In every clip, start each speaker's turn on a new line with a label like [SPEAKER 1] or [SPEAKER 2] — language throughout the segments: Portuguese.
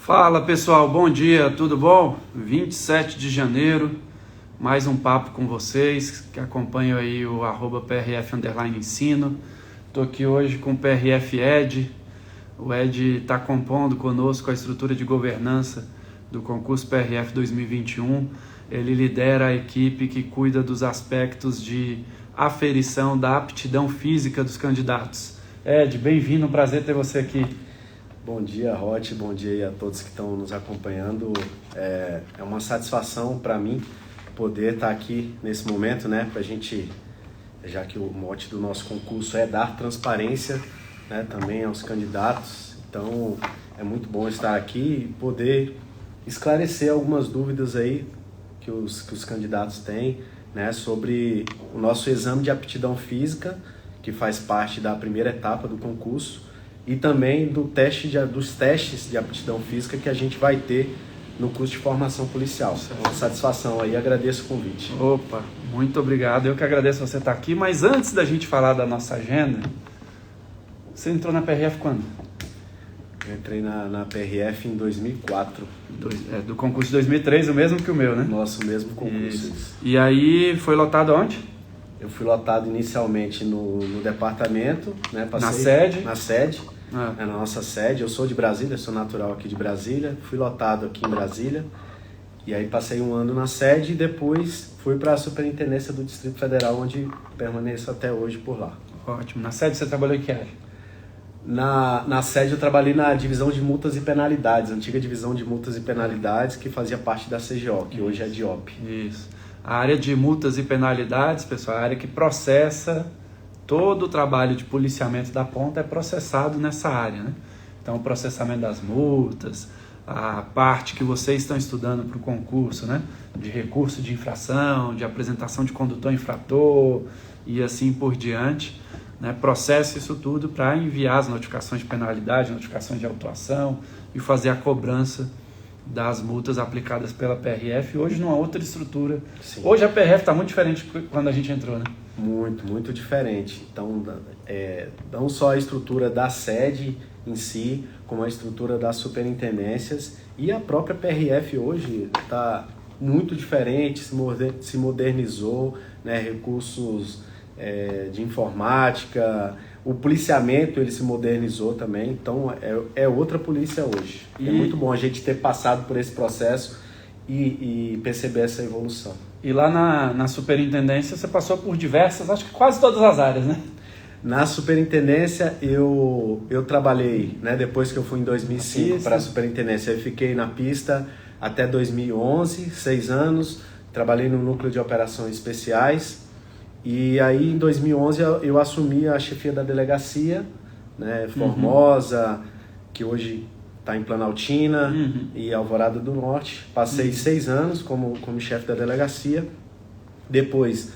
[SPEAKER 1] Fala pessoal, bom dia, tudo bom? 27 de janeiro, mais um papo com vocês que acompanham aí o @PRF_ensino. Estou aqui hoje com o PRF Ed. O Ed está compondo conosco a estrutura de governança do concurso PRF 2021. Ele lidera a equipe que cuida dos aspectos de aferição da aptidão física dos candidatos. Ed, bem-vindo, um prazer ter você aqui.
[SPEAKER 2] Bom dia, Roth, bom dia aí a todos que estão nos acompanhando. É uma satisfação para mim poder estar aqui nesse momento, né, para a gente, já que o mote do nosso concurso é dar transparência, né, também aos candidatos. Então, é muito bom estar aqui e poder esclarecer algumas dúvidas aí que os candidatos têm, né, sobre o nosso exame de aptidão física, que faz parte da primeira etapa do concurso, e também dos testes de aptidão física que a gente vai ter no curso de formação policial. É uma satisfação aí, agradeço o convite.
[SPEAKER 1] Opa, muito obrigado, eu que agradeço você estar aqui, mas antes da gente falar da nossa agenda, você entrou na PRF quando?
[SPEAKER 2] Eu entrei na PRF em 2004.
[SPEAKER 1] Do concurso de 2003, o mesmo que o meu, né?
[SPEAKER 2] Nosso mesmo concurso.
[SPEAKER 1] Isso. E aí, foi lotado onde?
[SPEAKER 2] Eu fui lotado inicialmente no departamento, né? Passei
[SPEAKER 1] na sede?
[SPEAKER 2] Na sede. Na nossa sede. Eu sou de Brasília, sou natural aqui de Brasília, fui lotado aqui em Brasília, e aí passei um ano na sede e depois fui para a Superintendência do Distrito Federal, onde permaneço até hoje por lá.
[SPEAKER 1] Ótimo. Na sede você trabalhou em que área?
[SPEAKER 2] Na sede eu trabalhei na divisão de multas e penalidades, antiga divisão de multas e penalidades, que fazia parte da CGO, que hoje é DIOP.
[SPEAKER 1] Isso. A área de multas e penalidades, pessoal, é a área que processa todo o trabalho de policiamento da ponta, é processado nessa área, né? Então, o processamento das multas, a parte que vocês estão estudando para o concurso, né? De recurso de infração, de apresentação de condutor infrator e assim por diante, né? Processa isso tudo para enviar as notificações de penalidade, notificações de autuação e fazer a cobrança das multas aplicadas pela PRF, hoje numa outra estrutura. Sim. Hoje a PRF está muito diferente quando a gente entrou, né?
[SPEAKER 2] Muito diferente. Então, não só a estrutura da sede em si, como a estrutura das superintendências, e a própria PRF hoje está muito diferente, se modernizou, né? Recursos de informática, o policiamento ele se modernizou também, então é outra polícia hoje. É muito bom a gente ter passado por esse processo e perceber essa evolução.
[SPEAKER 1] E lá na superintendência você passou por diversas, acho que quase todas as áreas, né?
[SPEAKER 2] Na superintendência eu trabalhei, né, depois que eu fui em 2005 para a superintendência, eu fiquei na pista até 2011, 6 anos, trabalhei no núcleo de operações especiais. E aí, em 2011, eu assumi a chefia da delegacia, né, Formosa, que hoje está em Planaltina e Alvorada do Norte. Passei 6 anos como chefe da delegacia. Depois,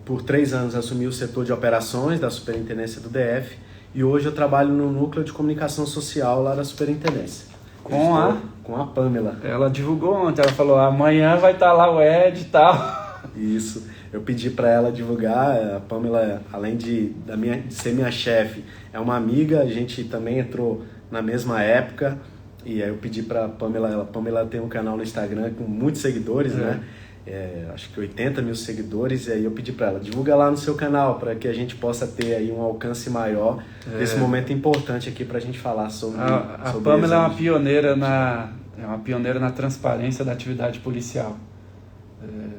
[SPEAKER 2] por 3 anos, assumi o setor de operações da Superintendência do DF. E hoje eu trabalho no núcleo de comunicação social lá da Superintendência.
[SPEAKER 1] Com
[SPEAKER 2] a Pamela.
[SPEAKER 1] Ela divulgou ontem, ela falou, amanhã vai estar lá o Ed e tal.
[SPEAKER 2] Isso. Eu pedi para ela divulgar. A Pamela, além de ser minha chefe, é uma amiga, a gente também entrou na mesma época, e aí eu pedi para a Pamela tem um canal no Instagram com muitos seguidores, né? Acho que 80 mil seguidores, e aí eu pedi para ela, divulga lá no seu canal, para que a gente possa ter aí um alcance maior nesse momento importante aqui para a gente falar sobre
[SPEAKER 1] a Pamela é uma pioneira na transparência da atividade policial.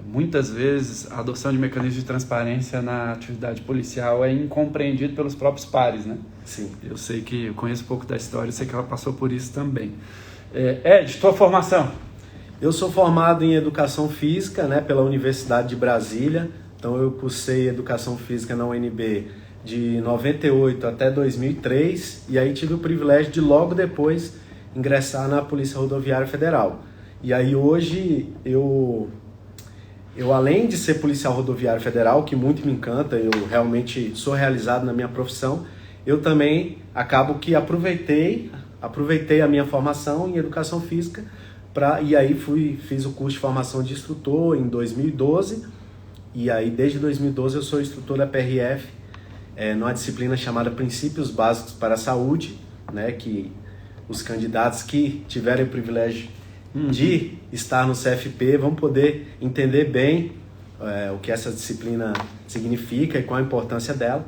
[SPEAKER 1] Muitas vezes a adoção de mecanismos de transparência na atividade policial é incompreendido pelos próprios pares, né?
[SPEAKER 2] Sim.
[SPEAKER 1] Eu conheço um pouco da história, eu sei que ela passou por isso também. Ed, tua formação?
[SPEAKER 2] Eu sou formado em Educação Física, né, pela Universidade de Brasília, então eu cursei Educação Física na UNB de 98 até 2003, e aí tive o privilégio de logo depois ingressar na Polícia Rodoviária Federal. E aí hoje eu além de ser policial rodoviário federal, que muito me encanta, eu realmente sou realizado na minha profissão, eu também acabo que aproveitei a minha formação em educação física, e aí fiz o curso de formação de instrutor em 2012, e aí desde 2012 eu sou instrutor da PRF, numa disciplina chamada Princípios Básicos para a Saúde, né, que os candidatos que tiverem o privilégio de estar no CFP vão poder entender bem o que essa disciplina significa e qual a importância dela.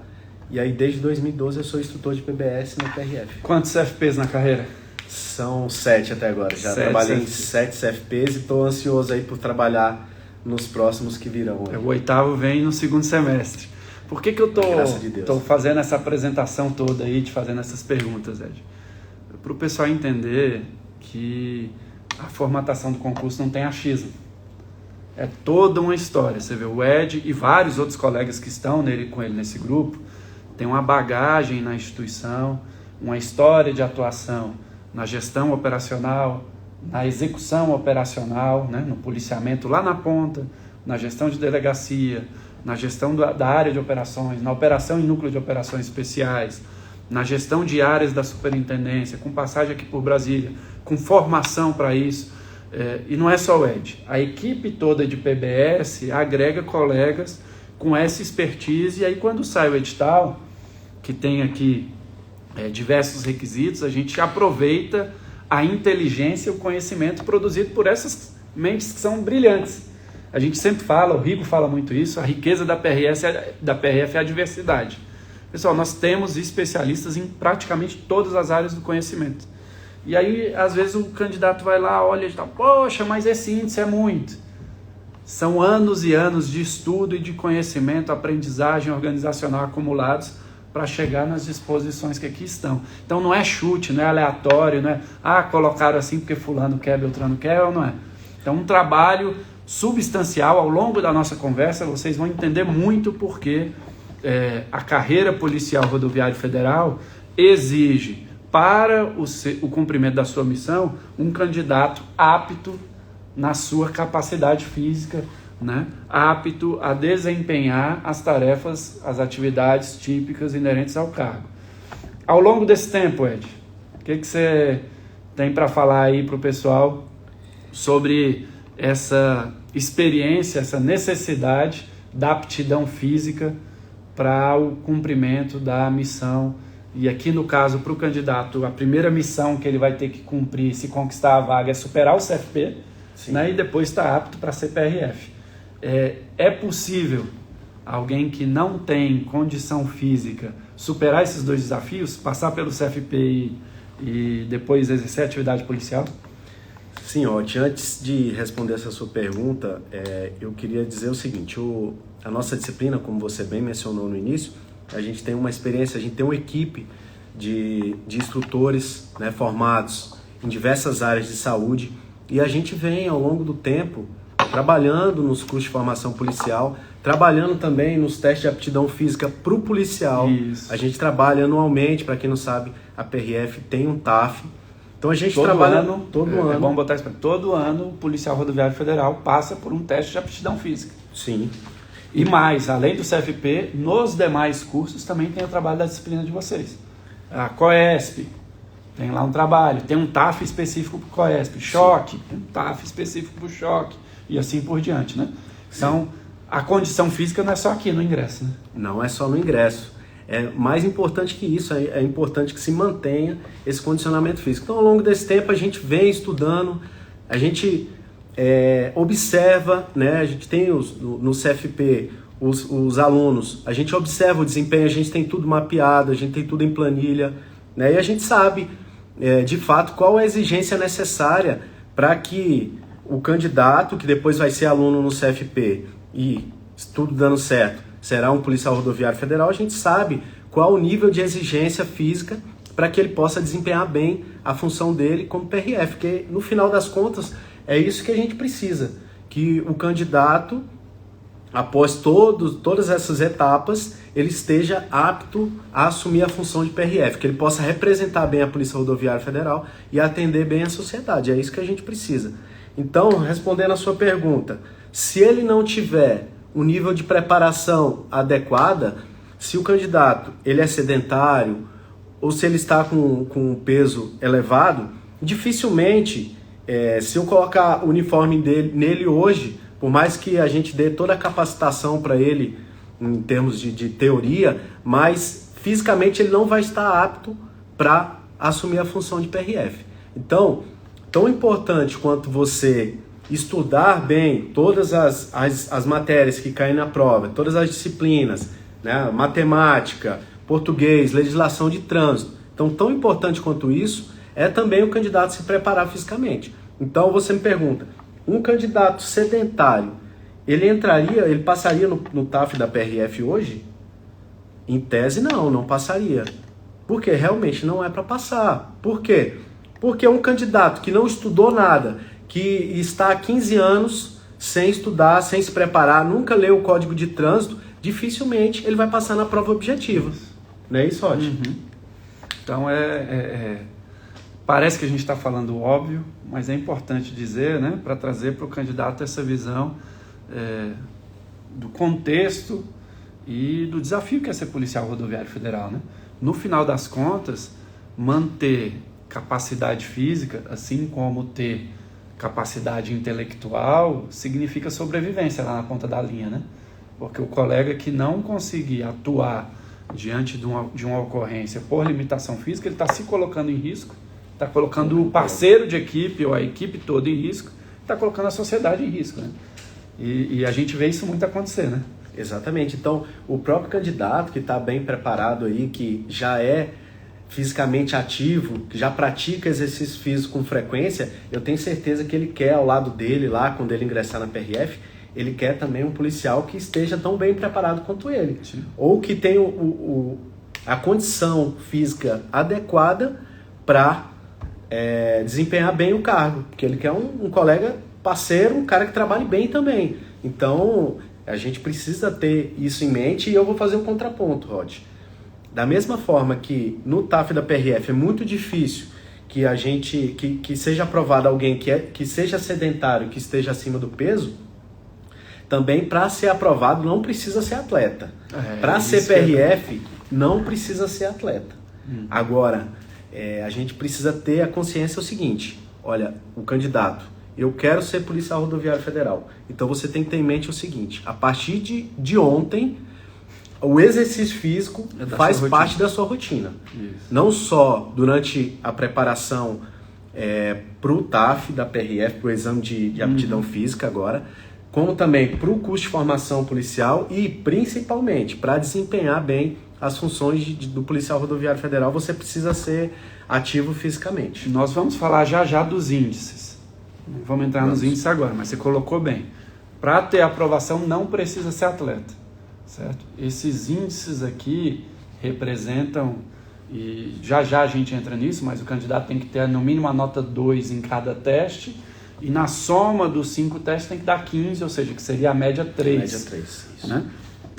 [SPEAKER 2] E aí, desde 2012, eu sou instrutor de PBS na PRF.
[SPEAKER 1] Quantos CFPs na carreira?
[SPEAKER 2] São 7 até agora. Já trabalhei em 7 CFPs e estou ansioso aí por trabalhar nos próximos que virão.
[SPEAKER 1] O 8º vem no segundo semestre. Por que eu estou fazendo essa apresentação toda aí, te fazendo essas perguntas, Ed? Para o pessoal entender que a formatação do concurso não tem achismo. É toda uma história. Você vê o Ed e vários outros colegas que estão com ele nesse grupo, tem uma bagagem na instituição, uma história de atuação na gestão operacional, na execução operacional, né, no policiamento lá na ponta, na gestão de delegacia, na gestão da área de operações, na operação em núcleo de operações especiais, na gestão de áreas da superintendência, com passagem aqui por Brasília, com formação para isso. E não é só o Ed. A equipe toda de PBS agrega colegas com essa expertise, e aí quando sai o edital, que tem aqui diversos requisitos, a gente aproveita a inteligência e o conhecimento produzido por essas mentes que são brilhantes. A gente sempre fala, o Rico fala muito isso, a riqueza da PRF é a diversidade. Pessoal, nós temos especialistas em praticamente todas as áreas do conhecimento. E aí, às vezes, o candidato vai lá, olha e fala, poxa, mas esse índice é muito. São anos e anos de estudo e de conhecimento, aprendizagem organizacional acumulados para chegar nas disposições que aqui estão. Então não é chute, não é aleatório, não é, colocaram assim porque fulano quer, Beltrano quer, ou não é. Então um trabalho substancial. Ao longo da nossa conversa vocês vão entender muito porque a carreira policial rodoviária federal exige para o cumprimento da sua missão um candidato apto na sua capacidade física, né, apto a desempenhar as tarefas, as atividades típicas inerentes ao cargo. Ao longo desse tempo, Ed, o que você tem para falar aí para o pessoal sobre essa experiência, essa necessidade da aptidão física para o cumprimento da missão? E aqui no caso, para o candidato, a primeira missão que ele vai ter que cumprir, se conquistar a vaga, é superar o CFP, né, e depois estar apto para ser PRF. É possível alguém que não tem condição física superar esses dois desafios, passar pelo CFP e depois exercer a atividade policial?
[SPEAKER 2] Sim, Oti, antes de responder essa sua pergunta, eu queria dizer o seguinte, a nossa disciplina, como você bem mencionou no início, a gente tem uma experiência, a gente tem uma equipe de instrutores, né, formados em diversas áreas de saúde, e a gente vem ao longo do tempo trabalhando nos cursos de formação policial, trabalhando também nos testes de aptidão física para o policial. Isso. A gente trabalha anualmente, para quem não sabe, a PRF tem um TAF. Então a gente trabalha todo ano.
[SPEAKER 1] Vamos botar isso para todo ano, o policial rodoviário federal passa por um teste de aptidão física.
[SPEAKER 2] Sim.
[SPEAKER 1] E mais, além do CFP, nos demais cursos também tem o trabalho da disciplina de vocês. A COESP tem lá um trabalho, tem um TAF específico para o COESP, choque, tem um TAF específico para o choque, e assim por diante, né? Então, a condição física não é só aqui no ingresso, né?
[SPEAKER 2] Não é só no ingresso. É mais importante que isso, é importante que se mantenha esse condicionamento físico. Então, ao longo desse tempo, a gente vem estudando, a gente observa, né? A gente tem no CFP os alunos, a gente observa o desempenho, a gente tem tudo mapeado, a gente tem tudo em planilha, né? E a gente sabe, de fato, qual é a exigência necessária para que o candidato, que depois vai ser aluno no CFP e tudo dando certo, será um policial rodoviário federal, a gente sabe qual o nível de exigência física para que ele possa desempenhar bem a função dele como PRF, porque no final das contas é isso que a gente precisa, que o candidato, após todas essas etapas, ele esteja apto a assumir a função de PRF, que ele possa representar bem a Polícia Rodoviária Federal e atender bem a sociedade, é isso que a gente precisa. Então, respondendo a sua pergunta, se ele não tiver um nível de preparação adequada, se o candidato ele é sedentário ou se ele está com um peso elevado, dificilmente, se eu colocar o uniforme nele hoje, por mais que a gente dê toda a capacitação para ele em termos de teoria, mas fisicamente ele não vai estar apto para assumir a função de PRF. Então, tão importante quanto você estudar bem todas as matérias que caem na prova, todas as disciplinas, né? Matemática, português, legislação de trânsito. Então, tão importante quanto isso é também o candidato se preparar fisicamente. Então, você me pergunta, um candidato sedentário, ele passaria no TAF da PRF hoje? Em tese, não passaria. Porque realmente não é para passar. Por quê? Porque um candidato que não estudou nada, que está há 15 anos sem estudar, sem se preparar, nunca leu o Código de Trânsito, dificilmente ele vai passar na prova objetiva. Não é isso, Rod?
[SPEAKER 1] Uhum. Então, parece que a gente está falando óbvio, mas é importante dizer, né, para trazer para o candidato essa visão do contexto e do desafio que é ser policial rodoviário federal, né? No final das contas, manter capacidade física, assim como ter capacidade intelectual, significa sobrevivência lá na ponta da linha, né? Porque o colega que não conseguir atuar diante de uma ocorrência por limitação física, ele está se colocando em risco, está colocando o parceiro de equipe ou a equipe toda em risco, está colocando a sociedade em risco, né? E a gente vê isso muito acontecer, né?
[SPEAKER 2] Exatamente. Então, o próprio candidato que está bem preparado aí, que já é fisicamente ativo, que já pratica exercício físico com frequência, eu tenho certeza que ele quer ao lado dele lá, quando ele ingressar na PRF, ele quer também um policial que esteja tão bem preparado quanto ele. Sim. Ou que tenha a condição física adequada para desempenhar bem o cargo, porque ele quer um colega parceiro, um cara que trabalhe bem também. Então, a gente precisa ter isso em mente e eu vou fazer um contraponto, Rod. Da mesma forma que no TAF da PRF é muito difícil que seja aprovado alguém que seja sedentário, que esteja acima do peso, também para ser aprovado não precisa ser atleta. Para ser PRF não precisa ser atleta. Agora, a gente precisa ter a consciência o seguinte, olha, o candidato, eu quero ser policial rodoviário federal. Então você tem que ter em mente o seguinte, a partir de ontem, o exercício físico faz parte da sua rotina. Isso. Não só durante a preparação para o TAF da PRF, para o exame de aptidão física agora, como também para o curso de formação policial e principalmente para desempenhar bem as funções do policial rodoviário federal, você precisa ser ativo fisicamente.
[SPEAKER 1] Nós vamos falar já dos índices. Vamos entrar nos índices agora, mas você colocou bem. Para ter aprovação não precisa ser atleta. Certo? Esses índices aqui representam, e já a gente entra nisso, mas o candidato tem que ter no mínimo a nota 2 em cada teste, e na soma dos 5 testes tem que dar 15, ou seja, que seria a média 3.
[SPEAKER 2] Média 3, isso.
[SPEAKER 1] Né?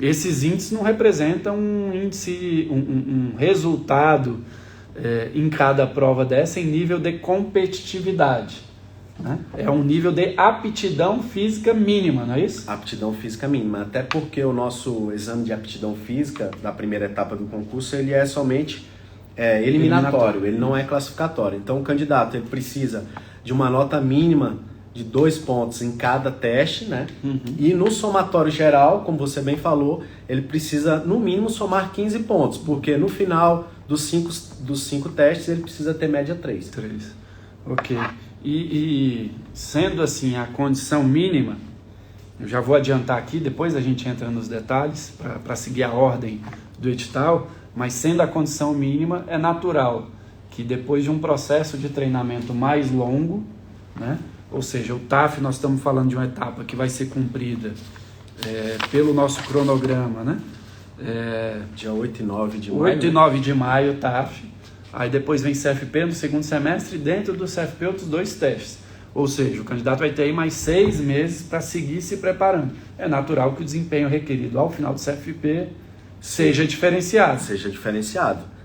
[SPEAKER 1] Esses índices não representam um resultado em cada prova dessa em nível de competitividade. Né? É um nível de aptidão física mínima, não é isso?
[SPEAKER 2] Aptidão física mínima, até porque o nosso exame de aptidão física da primeira etapa do concurso, ele é somente eliminatório, ele não é classificatório. Então o candidato ele precisa de uma nota mínima de 2 pontos em cada teste, né? E no somatório geral, como você bem falou, ele precisa no mínimo somar 15 pontos, porque no final dos 5 testes ele precisa ter média 3.
[SPEAKER 1] Ok. E sendo assim a condição mínima, eu já vou adiantar aqui, depois a gente entra nos detalhes para seguir a ordem do edital, mas sendo a condição mínima, é natural que depois de um processo de treinamento mais longo, né, ou seja, o TAF nós estamos falando de uma etapa que vai ser cumprida pelo nosso cronograma, né?
[SPEAKER 2] Dia 8 e 9 de maio.
[SPEAKER 1] 8 e 9 de maio, TAF. Aí depois vem CFP no segundo semestre, dentro do CFP outros 2 testes. Ou seja, o candidato vai ter aí mais 6 meses para seguir se preparando. É natural que o desempenho requerido ao final do CFP seja diferenciado.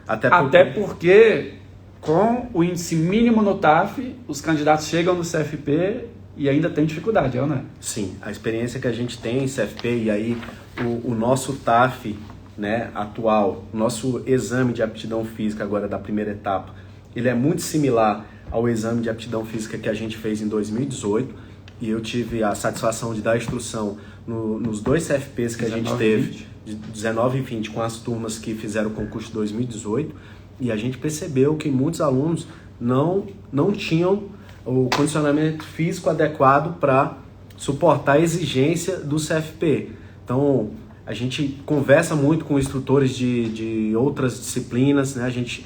[SPEAKER 1] Até porque com o índice mínimo no TAF, os candidatos chegam no CFP e ainda tem dificuldade, não é?
[SPEAKER 2] Sim, a experiência que a gente tem em CFP e aí o nosso TAF, né, atual, nosso exame de aptidão física agora da primeira etapa, ele é muito similar ao exame de aptidão física que a gente fez em 2018 e eu tive a satisfação de dar instrução nos 2 CFPs que a gente teve, de 19 e 20, com as turmas que fizeram o concurso de 2018 E a gente percebeu que muitos alunos não tinham o condicionamento físico adequado para suportar a exigência do CFP. Então, a gente conversa muito com instrutores de outras disciplinas, né? A gente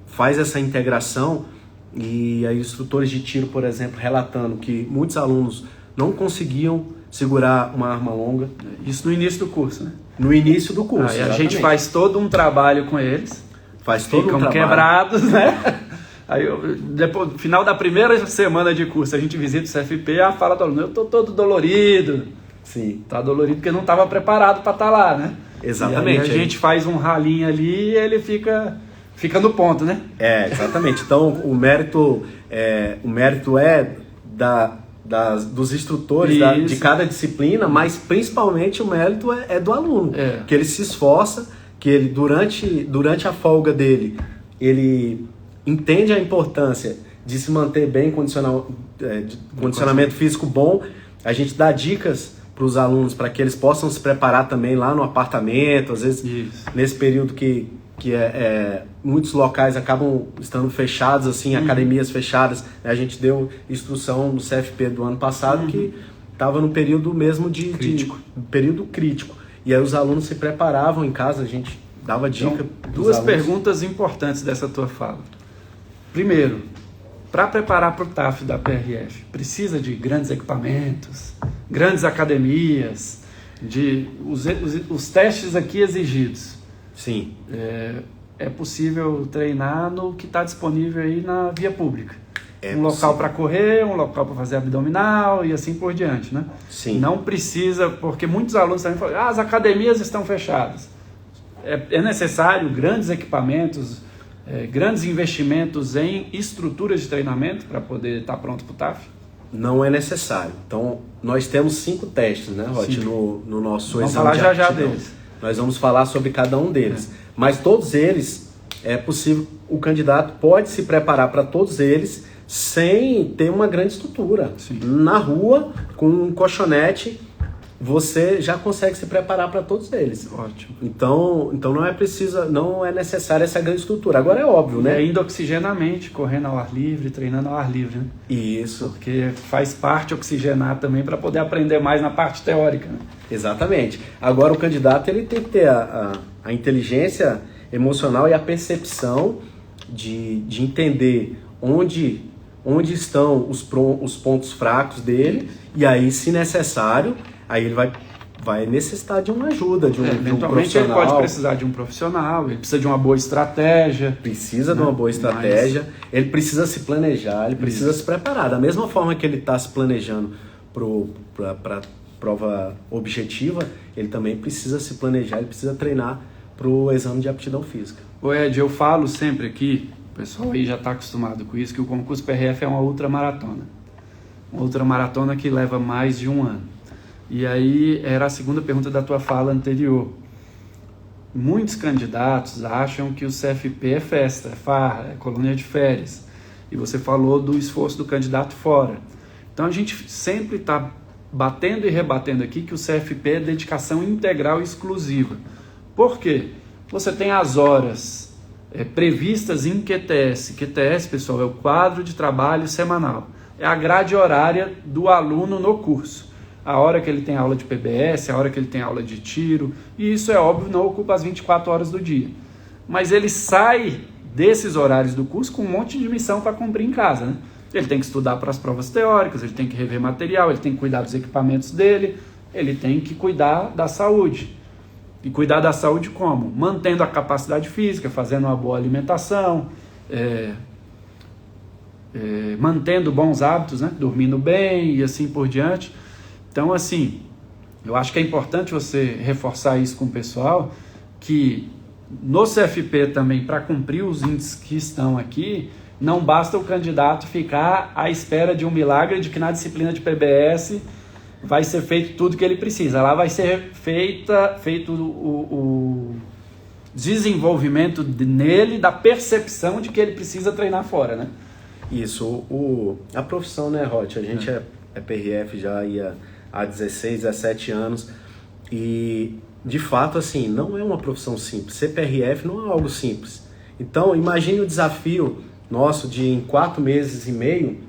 [SPEAKER 2] faz essa integração e aí instrutores de tiro, por exemplo, relatando que muitos alunos não conseguiam segurar uma arma longa.
[SPEAKER 1] Isso no início do curso, né?
[SPEAKER 2] No início do curso,
[SPEAKER 1] Aí a gente faz todo um trabalho com eles.
[SPEAKER 2] Faz todo
[SPEAKER 1] ficam
[SPEAKER 2] um trabalho.
[SPEAKER 1] Quebrados, né? Aí, depois, no final da primeira semana de curso, a gente visita o CFP e a fala do aluno, eu tô todo dolorido.
[SPEAKER 2] Sim.
[SPEAKER 1] Tá dolorido porque não estava preparado para estar lá, né?
[SPEAKER 2] Exatamente.
[SPEAKER 1] E aí a gente faz um ralinho ali e ele fica no ponto, né?
[SPEAKER 2] Exatamente. Então, o mérito é dos instrutores de cada disciplina, mas principalmente o mérito é do aluno. Que ele se esforça, que ele durante a folga dele, ele entende a importância de se manter bem, condicionamento físico bom. A gente dá dicas para os alunos para que eles possam se preparar também lá no apartamento, às vezes nesse período que muitos locais acabam estando fechados, assim, academias fechadas. A gente deu instrução no CFP do ano passado que estava no período mesmo período crítico. E aí os alunos se preparavam em casa, a gente dava dica.
[SPEAKER 1] Então, duas perguntas importantes dessa tua fala. Primeiro, para preparar para o TAF da PRF, precisa de grandes equipamentos, grandes academias, os testes aqui exigidos.
[SPEAKER 2] Sim.
[SPEAKER 1] É possível treinar no que está disponível aí na via pública. Local para correr, um local para fazer abdominal e assim por diante, né?
[SPEAKER 2] Sim.
[SPEAKER 1] Não precisa, porque muitos alunos também falam, as academias estão fechadas. É necessário grandes equipamentos, grandes investimentos em estruturas de treinamento para poder estar pronto para o TAF?
[SPEAKER 2] Não é necessário. Então, nós temos 5 testes, né, Roth, no nosso
[SPEAKER 1] Vamos
[SPEAKER 2] exame de
[SPEAKER 1] falar já
[SPEAKER 2] aptidão.
[SPEAKER 1] deles.
[SPEAKER 2] Nós vamos falar sobre cada um deles. Mas todos eles, é possível, o candidato pode se preparar para todos eles sem ter uma grande estrutura.
[SPEAKER 1] Sim.
[SPEAKER 2] Na rua, com um colchonete, você já consegue se preparar para todos eles.
[SPEAKER 1] Ótimo.
[SPEAKER 2] Então não é necessária essa grande estrutura. Agora é óbvio, né?
[SPEAKER 1] E ainda oxigenar a mente, correndo ao ar livre, treinando ao ar livre, né?
[SPEAKER 2] Isso.
[SPEAKER 1] Porque faz parte oxigenar também para poder aprender mais na parte teórica, né?
[SPEAKER 2] Exatamente. Agora o candidato ele tem que ter a inteligência emocional e a percepção de entender onde estão os pontos fracos dele, e aí, se necessário, aí ele vai necessitar de uma ajuda, de um
[SPEAKER 1] eventualmente
[SPEAKER 2] profissional.
[SPEAKER 1] ele pode precisar de um profissional, ele precisa de uma boa estratégia.
[SPEAKER 2] Precisa de uma boa estratégia, ele precisa se planejar, ele precisa se preparar. Da mesma forma que ele está se planejando para prova objetiva, ele também precisa se planejar, ele precisa treinar para o exame de aptidão física.
[SPEAKER 1] Ô Ed, eu falo sempre aqui, o pessoal aí já está acostumado com isso, que o concurso PRF é uma ultramaratona. Uma ultramaratona que leva mais de um ano. E aí era a segunda pergunta da tua fala anterior. Muitos candidatos acham que o CFP é festa, é farra, é colônia de férias. E você falou do esforço do candidato fora. Então a gente sempre está batendo e rebatendo aqui que o CFP é dedicação integral e exclusiva. Por quê? Você tem as horas previstas em QTS. QTS, pessoal, é o quadro de trabalho semanal. É a grade horária do aluno no curso. A hora que ele tem aula de PBS, a hora que ele tem aula de tiro, e isso é óbvio, não ocupa as 24 horas do dia. Mas ele sai desses horários do curso com um monte de missão para cumprir em casa, né? Ele tem que estudar para as provas teóricas, ele tem que rever material, ele tem que cuidar dos equipamentos dele, ele tem que cuidar da saúde. E cuidar da saúde como? Mantendo a capacidade física, fazendo uma boa alimentação, mantendo bons hábitos, né? Dormindo bem e assim por diante. Então, assim, eu acho que é importante você reforçar isso com o pessoal, que no CFP também, para cumprir os índices que estão aqui, não basta o candidato ficar à espera de um milagre de que na disciplina de PBS vai ser feito tudo que ele precisa. Lá vai ser feito o desenvolvimento nele da percepção de que ele precisa treinar fora, né?
[SPEAKER 2] Isso. A profissão, né, Roth? A gente é PRF já há 16, 17 anos e, de fato, assim, não é uma profissão simples. Ser PRF não é algo simples. Então, imagine o desafio nosso de em 4 meses e meio,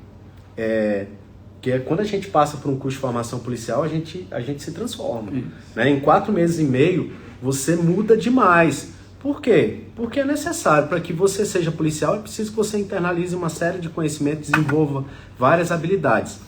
[SPEAKER 2] que é quando a gente passa por um curso de formação policial, a gente se transforma. Né? Em 4 meses e meio, você muda demais. Por quê? Porque é necessário. Para que você seja policial, é preciso que você internalize uma série de conhecimentos, desenvolva várias habilidades.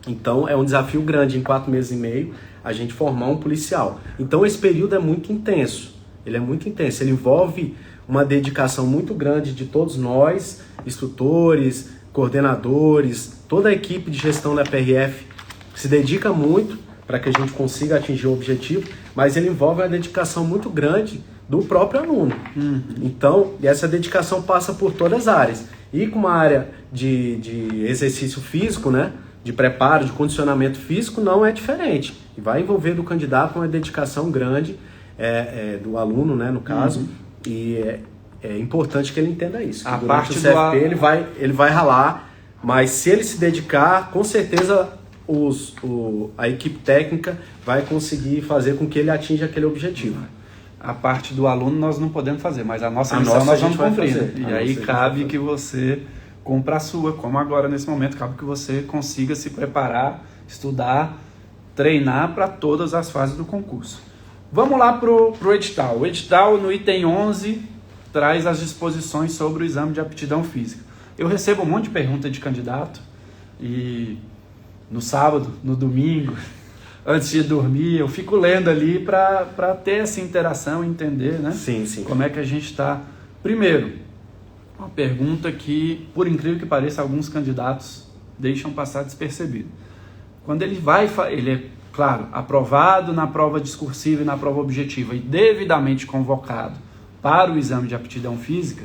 [SPEAKER 2] Então, é um desafio grande, em 4 meses e meio, a gente formar um policial. Então, esse período é muito intenso. Ele é muito intenso. Ele envolve uma dedicação muito grande de todos nós, instrutores, coordenadores, toda a equipe de gestão da PRF se dedica muito para que a gente consiga atingir o objetivo, mas ele envolve uma dedicação muito grande do próprio aluno. Então, essa dedicação passa por todas as áreas. E com uma área de exercício físico, né, de preparo, de condicionamento físico, não é diferente. E vai envolver do candidato uma dedicação grande do aluno, né, no caso, e é importante que ele entenda isso. Que durante o CFP ele vai ralar, mas se ele se dedicar, com certeza a equipe técnica vai conseguir fazer com que ele atinja aquele objetivo.
[SPEAKER 1] A parte do aluno nós não podemos fazer, mas a nossa missão nós vamos cumprir. E aí cabe que você cumpra a sua, como agora nesse momento, cabe que você consiga se preparar, estudar, treinar para todas as fases do concurso. Vamos lá para o edital. O edital, no item 11, traz as disposições sobre o exame de aptidão física. Eu recebo um monte de pergunta de candidato e no sábado, no domingo, antes de dormir, eu fico lendo ali para ter essa interação, entender, né?
[SPEAKER 2] Sim.
[SPEAKER 1] Como é que a gente está. Primeiro, uma pergunta que, por incrível que pareça, alguns candidatos deixam passar despercebido. Quando ele é, claro, aprovado na prova discursiva e na prova objetiva e devidamente convocado para o exame de aptidão física,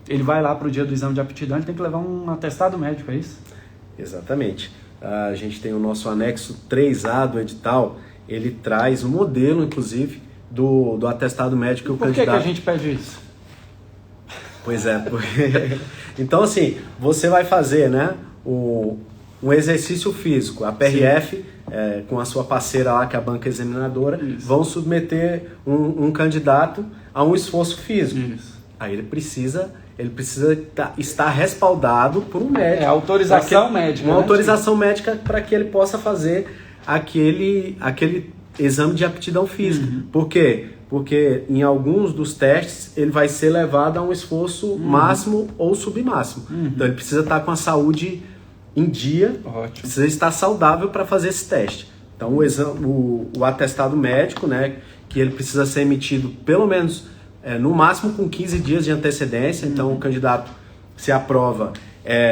[SPEAKER 1] ele vai lá para o dia do exame de aptidão, ele tem que levar um atestado médico, é isso?
[SPEAKER 2] Exatamente. A gente tem o nosso anexo 3A do edital, ele traz um modelo, inclusive, do atestado médico que o candidato...
[SPEAKER 1] Por que a gente pede isso?
[SPEAKER 2] Pois é, porque... Então, assim, você vai fazer, né, um exercício físico. A PRF, com a sua parceira lá, que é a banca examinadora, vão submeter um candidato a um esforço físico.
[SPEAKER 1] Isso.
[SPEAKER 2] Aí ele precisa estar respaldado por um médico.
[SPEAKER 1] Autorização médica.
[SPEAKER 2] Uma autorização médica para que ele possa fazer aquele exame de aptidão física. Por quê? Porque em alguns dos testes ele vai ser levado a um esforço máximo ou submáximo. Então ele precisa estar com a saúde em dia, precisa estar saudável para fazer esse teste. Então o atestado médico, né, que ele precisa ser emitido pelo menos no máximo com 15 dias de antecedência. Então o candidato se aprova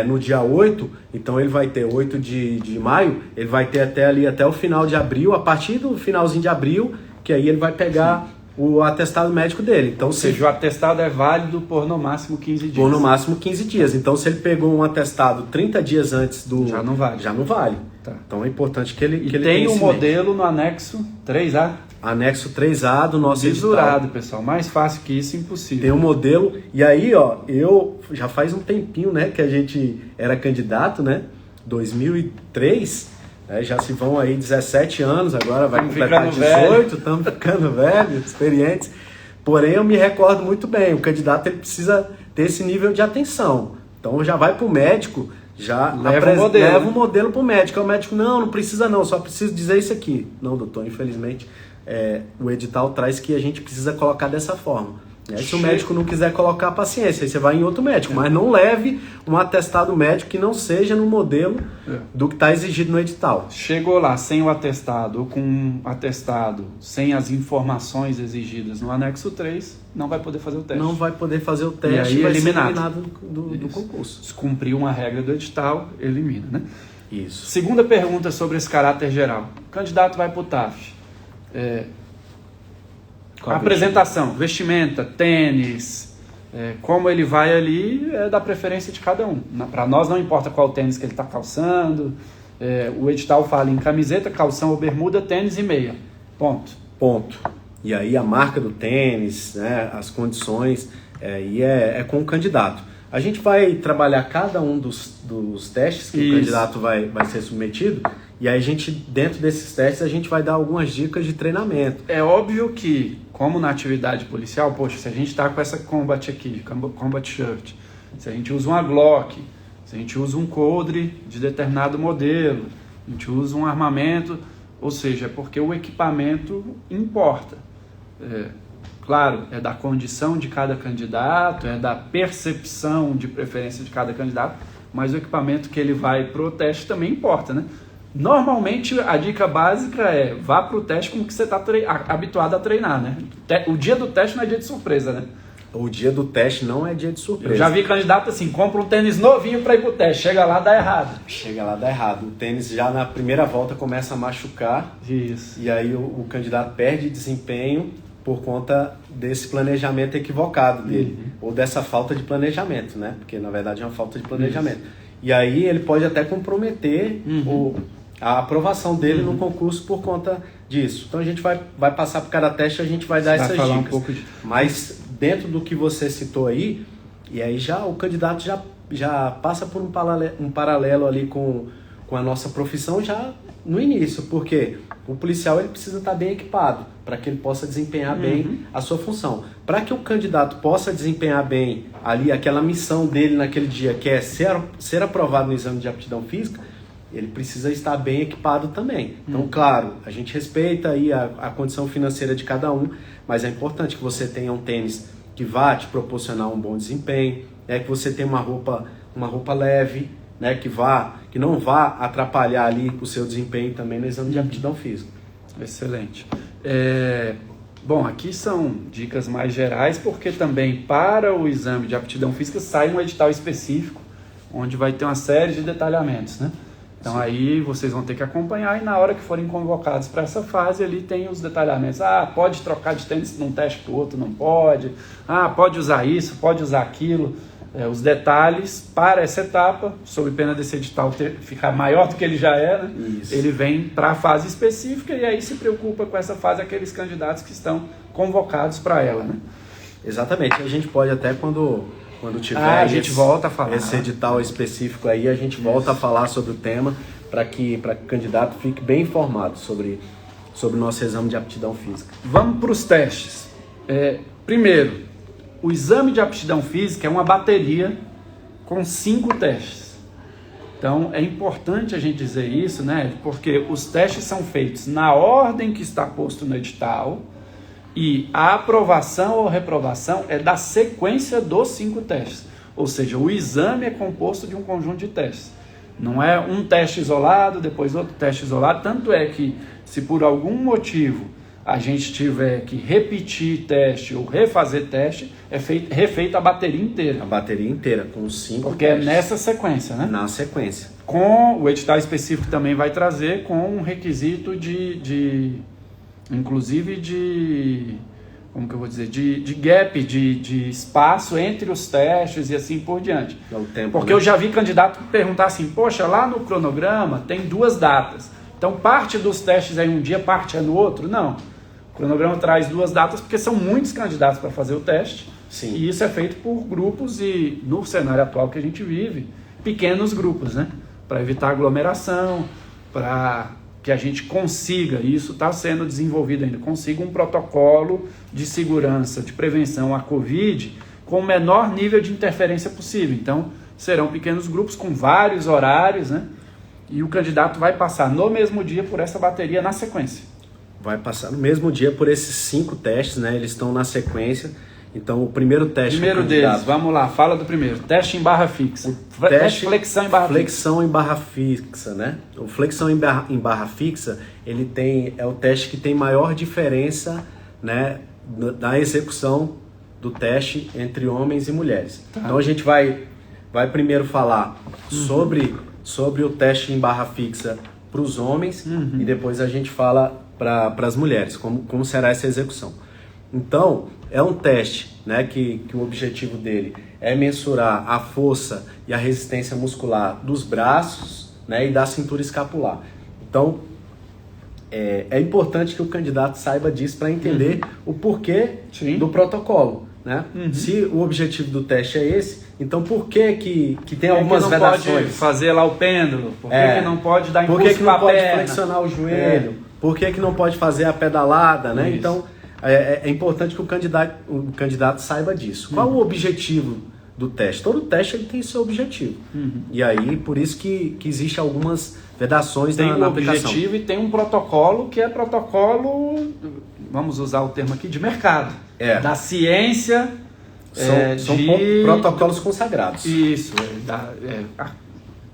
[SPEAKER 2] no dia 8, então ele vai ter 8 de maio, ele vai ter até o final de abril, a partir do finalzinho de abril, que aí ele vai pegar o atestado médico dele. Então,
[SPEAKER 1] ou seja, o atestado é válido por no máximo 15 dias.
[SPEAKER 2] Por no máximo 15 dias. Então, se ele pegou um atestado 30 dias antes do...
[SPEAKER 1] Já não vale.
[SPEAKER 2] Já não vale.
[SPEAKER 1] Tá.
[SPEAKER 2] Então, é importante que ele
[SPEAKER 1] tem um modelo no anexo 3A.
[SPEAKER 2] Anexo 3A do nosso
[SPEAKER 1] Visurado,
[SPEAKER 2] edital.
[SPEAKER 1] Pessoal. Mais fácil que isso, impossível.
[SPEAKER 2] Tem um modelo. E aí, eu já faz um tempinho, né, que a gente era candidato, né? 2003... já se vão aí 17 anos, agora vai completar 18, estamos ficando velhos, experientes. Porém, eu me recordo muito bem, o candidato ele precisa ter esse nível de atenção. Então, já vai para o médico, já leva o modelo para o médico. O médico, não precisa não, só preciso dizer isso aqui. Não, doutor, infelizmente, o edital traz que a gente precisa colocar dessa forma. Se o médico não quiser colocar, paciência, aí você vai em outro médico, mas não leve um atestado médico que não seja no modelo do que está exigido no edital.
[SPEAKER 1] Chegou lá sem o atestado ou com um atestado sem as informações exigidas no anexo 3, não vai poder fazer o teste.
[SPEAKER 2] Não vai poder fazer o teste
[SPEAKER 1] e aí
[SPEAKER 2] vai
[SPEAKER 1] eliminado.
[SPEAKER 2] ser eliminado do concurso.
[SPEAKER 1] Se cumprir uma regra do edital, elimina, né?
[SPEAKER 2] Isso.
[SPEAKER 1] Segunda pergunta sobre esse caráter geral. O candidato vai para o TAF. Apresentação, vestimenta, tênis, como ele vai ali é da preferência de cada um. Para nós não importa qual tênis que ele está calçando, o edital fala em camiseta, calção ou bermuda, tênis e meia. Ponto.
[SPEAKER 2] E aí a marca do tênis, né, as condições, e é com o candidato. A gente vai trabalhar cada um dos testes que o candidato vai ser submetido. E aí dentro desses testes, a gente vai dar algumas dicas de treinamento.
[SPEAKER 1] É óbvio que como na atividade policial, poxa, se a gente está com essa combat aqui, combat shirt, se a gente usa uma Glock, se a gente usa um coldre de determinado modelo, a gente usa um armamento, ou seja, é porque o equipamento importa. Claro, é da condição de cada candidato, é da percepção de preferência de cada candidato, mas o equipamento que ele vai para o teste também importa, né? Normalmente a dica básica é vá para o teste como que você está habituado a treinar, né? O dia do teste não é dia de surpresa, né?
[SPEAKER 2] O dia do teste não é dia de surpresa.
[SPEAKER 1] Eu já vi candidato assim, compra um tênis novinho para ir pro teste, chega lá, dá errado.
[SPEAKER 2] Chega lá, dá errado. O tênis já na primeira volta começa a machucar.
[SPEAKER 1] Isso.
[SPEAKER 2] E aí o candidato perde desempenho por conta desse planejamento equivocado dele. Ou dessa falta de planejamento, né? Porque na verdade é uma falta de planejamento. Isso. E aí ele pode até comprometer a aprovação dele no concurso por conta disso. Então a gente vai passar por cada teste e a gente vai dar essas dicas.
[SPEAKER 1] Um pouco de...
[SPEAKER 2] Mas dentro do que você citou aí, e aí já o candidato já passa por um paralelo ali com a nossa profissão já no início, porque o policial ele precisa estar bem equipado para que ele possa desempenhar bem a sua função. Para que o candidato possa desempenhar bem ali aquela missão dele naquele dia, que é ser aprovado no exame de aptidão física, ele precisa estar bem equipado também. Então, claro, a gente respeita aí a condição financeira de cada um, mas é importante que você tenha um tênis que vá te proporcionar um bom desempenho, que você tenha uma roupa leve, né, que não vá atrapalhar ali o seu desempenho também no exame de aptidão física.
[SPEAKER 1] Excelente. Bom, aqui são dicas mais gerais, porque também para o exame de aptidão física sai um edital específico, onde vai ter uma série de detalhamentos, né? Então Sim. Aí vocês vão ter que acompanhar e na hora que forem convocados para essa fase ali tem os detalhamentos. Pode trocar de tênis num teste para o outro, não pode. Pode usar isso, pode usar aquilo. Os detalhes para essa etapa, sob pena desse edital ficar maior do que ele já é, né? Ele vem para a fase específica e aí se preocupa com essa fase aqueles candidatos que estão convocados para ela, né?
[SPEAKER 2] Exatamente. A gente pode até quando tiver
[SPEAKER 1] a gente volta a falar.
[SPEAKER 2] Esse edital específico aí, a gente volta a falar sobre o tema para que o candidato fique bem informado sobre o nosso exame de aptidão física.
[SPEAKER 1] Vamos para os testes. Primeiro, o exame de aptidão física é uma bateria com 5 testes. Então, é importante a gente dizer isso, né? Porque os testes são feitos na ordem que está posto no edital e a aprovação ou reprovação é da sequência dos 5 testes. Ou seja, o exame é composto de um conjunto de testes. Não é um teste isolado, depois outro teste isolado. Tanto é que, se por algum motivo a gente tiver que repetir teste ou refazer teste, é refeita a bateria inteira.
[SPEAKER 2] A bateria inteira, com 5
[SPEAKER 1] Porque testes. É nessa sequência, né?
[SPEAKER 2] Na sequência.
[SPEAKER 1] Com o edital específico também vai trazer com um requisito inclusive como que eu vou dizer, de gap, de espaço entre os testes e assim por diante.
[SPEAKER 2] É o tempo,
[SPEAKER 1] porque
[SPEAKER 2] né?
[SPEAKER 1] eu já vi candidato perguntar assim, poxa, lá no cronograma tem 2 datas, então parte dos testes é em um dia, parte é no outro? Não. O cronograma traz 2 datas porque são muitos candidatos para fazer o teste.
[SPEAKER 2] Sim.
[SPEAKER 1] E isso é feito por grupos e, no cenário atual que a gente vive, pequenos grupos, né? Para evitar aglomeração, para que a gente consiga, e isso está sendo desenvolvido ainda, consiga um protocolo de segurança, de prevenção à Covid com o menor nível de interferência possível. Então, serão pequenos grupos com vários horários, né? E o candidato vai passar no mesmo dia por essa bateria na sequência.
[SPEAKER 2] Vai passar no mesmo dia por esses 5 testes, né? Eles estão na sequência. Então, o primeiro teste...
[SPEAKER 1] Primeiro deles, vamos lá, fala do primeiro. Teste em barra fixa. Teste flexão em barra fixa.
[SPEAKER 2] Flexão em barra fixa, né? O flexão em barra fixa, ele é o teste que tem maior diferença, né, na execução do teste entre homens e mulheres. Tá. Então, a gente vai primeiro falar sobre o teste em barra fixa para os homens e depois a gente fala para as mulheres, como será essa execução. Então, é um teste, né, que o objetivo dele é mensurar a força e a resistência muscular dos braços, né, e da cintura escapular. Então, é importante que o candidato saiba disso para entender o porquê do protocolo. Né? Se o objetivo do teste é esse, então por que tem algumas vedações?
[SPEAKER 1] Por que não pode fazer lá o pêndulo? Por que não pode dar impulso
[SPEAKER 2] Por que não pode
[SPEAKER 1] perna?
[SPEAKER 2] flexionar o joelho? Por que não pode fazer a pedalada? Né? Então, é importante que o candidato saiba disso. Qual o objetivo do teste? Todo teste ele tem seu objetivo. E aí, por isso que existe algumas vedações na aplicação.
[SPEAKER 1] Tem um objetivo e tem um protocolo que é protocolo, vamos usar o termo aqui, de mercado. Da ciência.
[SPEAKER 2] São protocolos consagrados.
[SPEAKER 1] Isso.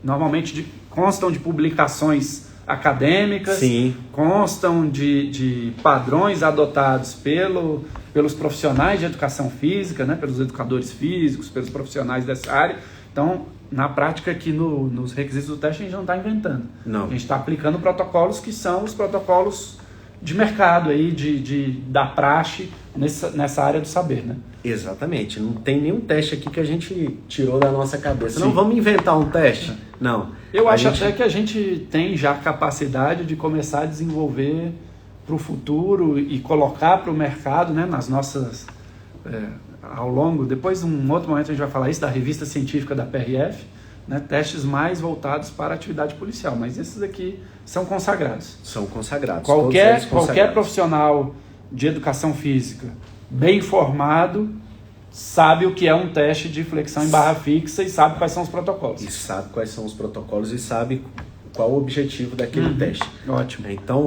[SPEAKER 1] Normalmente constam de publicações acadêmicas,
[SPEAKER 2] Sim.
[SPEAKER 1] Constam de padrões adotados pelos profissionais de educação física, né, pelos educadores físicos, pelos profissionais dessa área. Então, na prática, aqui nos requisitos do teste, a gente não está inventando.
[SPEAKER 2] Não.
[SPEAKER 1] A gente está aplicando protocolos que são os protocolos de mercado, aí, da praxe nessa área do saber, né?
[SPEAKER 2] Exatamente. Não tem nenhum teste aqui que a gente tirou da nossa cabeça. Sim. Não, vamos inventar um teste? Não.
[SPEAKER 1] Eu acho até que a gente tem já capacidade de começar a desenvolver para o futuro e colocar para o mercado, né, nas nossas... ao longo, depois, um outro momento, a gente vai falar isso, da revista científica da PRF, né, testes mais voltados para a atividade policial. Mas esses aqui são consagrados.
[SPEAKER 2] São consagrados.
[SPEAKER 1] Qualquer profissional de educação física bem formado sabe o que é um teste de flexão em barra fixa e sabe quais são os protocolos.
[SPEAKER 2] E sabe quais são os protocolos e sabe qual o objetivo daquele teste.
[SPEAKER 1] Ótimo.
[SPEAKER 2] Então,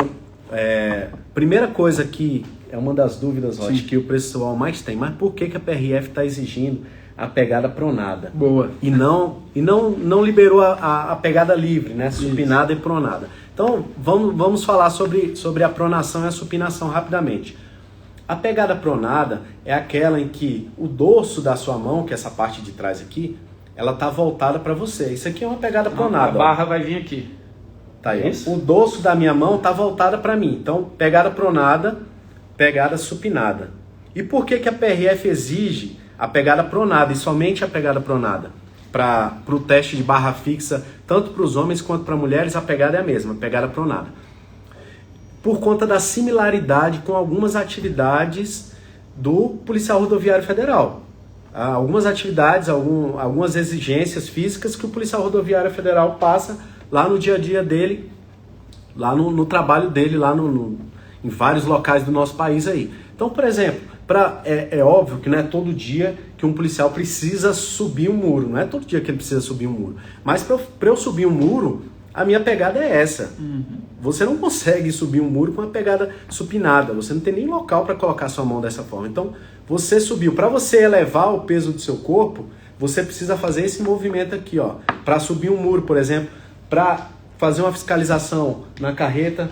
[SPEAKER 2] primeira coisa que é uma das dúvidas, Rod, que o pessoal mais tem, mas por que a PRF está exigindo a pegada pronada?
[SPEAKER 1] Boa.
[SPEAKER 2] E não liberou a pegada livre, né? Supinada e pronada. Então, vamos falar sobre a pronação e a supinação rapidamente. A pegada pronada é aquela em que o dorso da sua mão, que é essa parte de trás aqui, ela está voltada para você. Isso aqui é uma pegada pronada.
[SPEAKER 1] A barra vai vir aqui.
[SPEAKER 2] Tá aí. O dorso da minha mão está voltada para mim. Então, pegada pronada, pegada supinada. E por que a PRF exige a pegada pronada e somente a pegada pronada? Para o teste de barra fixa, tanto para os homens quanto para mulheres, a pegada é a mesma, a pegada pronada. Por conta da similaridade com algumas atividades do Policial Rodoviário Federal. Algumas atividades, algumas exigências físicas que o Policial Rodoviário Federal passa lá no dia a dia dele, lá no trabalho dele, lá em vários locais do nosso país aí. Então, por exemplo, é óbvio que não é todo dia que um policial precisa subir um muro, não é todo dia que ele precisa subir um muro. Mas para eu subir um muro, a minha pegada é essa. Você não consegue subir um muro com uma pegada supinada, você não tem nem local para colocar sua mão dessa forma. Então, você subiu. Para você elevar o peso do seu corpo, você precisa fazer esse movimento aqui, ó, para subir um muro, por exemplo, para fazer uma fiscalização na carreta,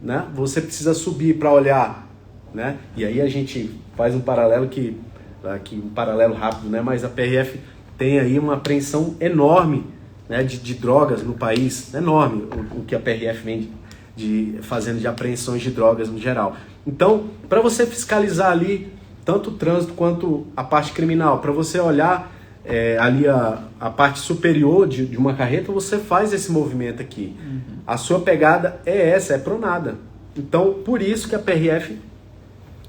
[SPEAKER 2] né? Você precisa subir para olhar, né? E aí a gente faz um paralelo um paralelo rápido, né? Mas a PRF tem aí uma apreensão enorme, né, de drogas no país, enorme o que a PRF vem fazendo de apreensões de drogas no geral. Então, para você fiscalizar ali tanto o trânsito quanto a parte criminal, para você olhar ali a parte superior de uma carreta, você faz esse movimento aqui. A sua pegada é essa, é pronada. Então, por isso que a PRF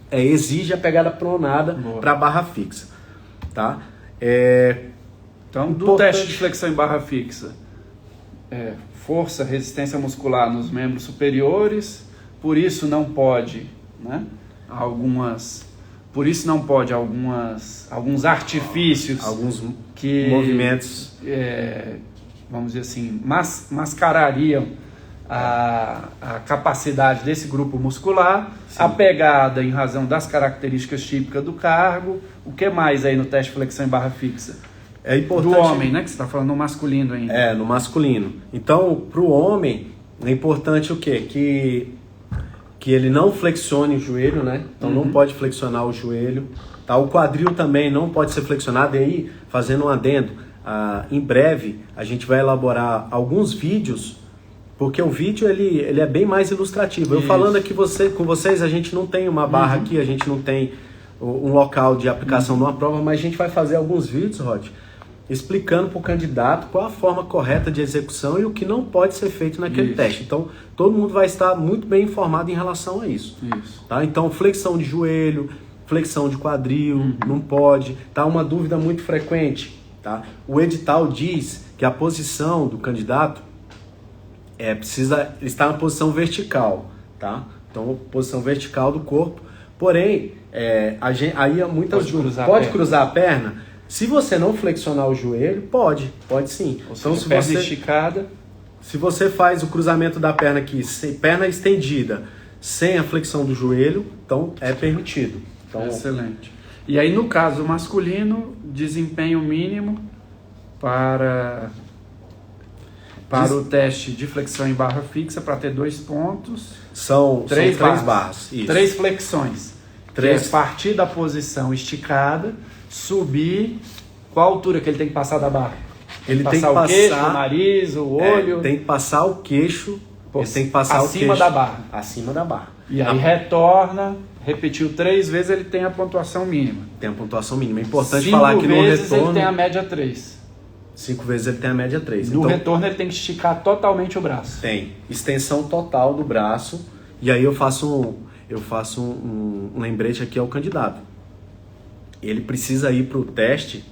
[SPEAKER 2] exige a pegada pronada para a barra fixa. Tá?
[SPEAKER 1] Então, do teste de flexão em barra fixa, força, resistência muscular nos membros superiores, por isso não pode, né, alguns artifícios,
[SPEAKER 2] alguns
[SPEAKER 1] que
[SPEAKER 2] movimentos,
[SPEAKER 1] vamos dizer assim, mascarariam a capacidade desse grupo muscular. Sim. A pegada em razão das características típicas do cargo. O que mais aí no teste de flexão em barra fixa?
[SPEAKER 2] É importante...
[SPEAKER 1] Do homem, né? Que você está falando no masculino ainda.
[SPEAKER 2] No masculino. Então, para o homem, é importante o quê? Que ele não flexione o joelho, né? Então, não pode flexionar o joelho. Tá? O quadril também não pode ser flexionado. E aí, fazendo um adendo, em breve, a gente vai elaborar alguns vídeos, porque o vídeo ele é bem mais ilustrativo. Eu falando aqui com vocês, a gente não tem uma barra aqui, a gente não tem um local de aplicação de uma prova, mas a gente vai fazer alguns vídeos, Rod, explicando para o candidato qual a forma correta de execução e o que não pode ser feito naquele teste. Então, todo mundo vai estar muito bem informado em relação a isso. Tá? Então, flexão de joelho, flexão de quadril, não pode. Tá? Uma dúvida muito frequente. Tá? O edital diz que a posição do candidato precisa estar na posição vertical. Tá? Então, posição vertical do corpo, Porém, aí muitas pode cruzar a perna. Se você não flexionar o joelho, pode sim.
[SPEAKER 1] Ou seja, então, se perna esticada.
[SPEAKER 2] Se você faz o cruzamento da perna aqui, perna estendida, sem a flexão do joelho, então é permitido. Então,
[SPEAKER 1] excelente. E aí, no caso masculino, desempenho mínimo para o teste de flexão em barra fixa, para ter 2 pontos.
[SPEAKER 2] São 3 barras.
[SPEAKER 1] Isso. 3 flexões. 3. É partir da posição esticada, subir. Qual a altura que ele tem que passar da barra?
[SPEAKER 2] Ele tem que passar
[SPEAKER 1] o queixo, o nariz, o olho.
[SPEAKER 2] Tem que passar o queixo. Ele tem que passar
[SPEAKER 1] acima da barra.
[SPEAKER 2] Acima da barra.
[SPEAKER 1] E aí retorna, repetiu 3 vezes, ele tem a pontuação mínima.
[SPEAKER 2] Tem a pontuação mínima. É importante falar que no retorno... 5 vezes
[SPEAKER 1] ele tem a média 3.
[SPEAKER 2] 5 vezes ele tem a média 3.
[SPEAKER 1] No retorno ele tem que esticar totalmente o braço.
[SPEAKER 2] Tem. Extensão total do braço. E aí eu faço um lembrete aqui ao candidato. Ele precisa ir para o teste,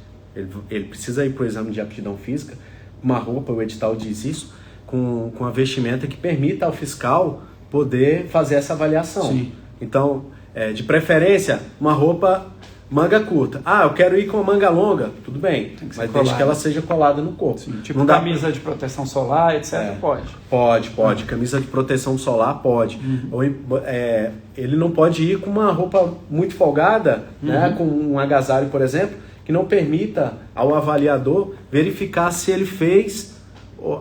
[SPEAKER 2] ele precisa ir para o exame de aptidão física, uma roupa, o edital diz isso, com a vestimenta que permita ao fiscal poder fazer essa avaliação.
[SPEAKER 1] Sim.
[SPEAKER 2] Então, de preferência, uma roupa manga curta. Eu quero ir com a manga longa, tudo bem, mas desde que ela seja colada no corpo.
[SPEAKER 1] Sim, tipo camisa de proteção solar, etc.
[SPEAKER 2] Pode. Camisa de proteção solar pode. Ele não pode ir com uma roupa muito folgada, né, com um agasalho, por exemplo, que não permita ao avaliador verificar se ele fez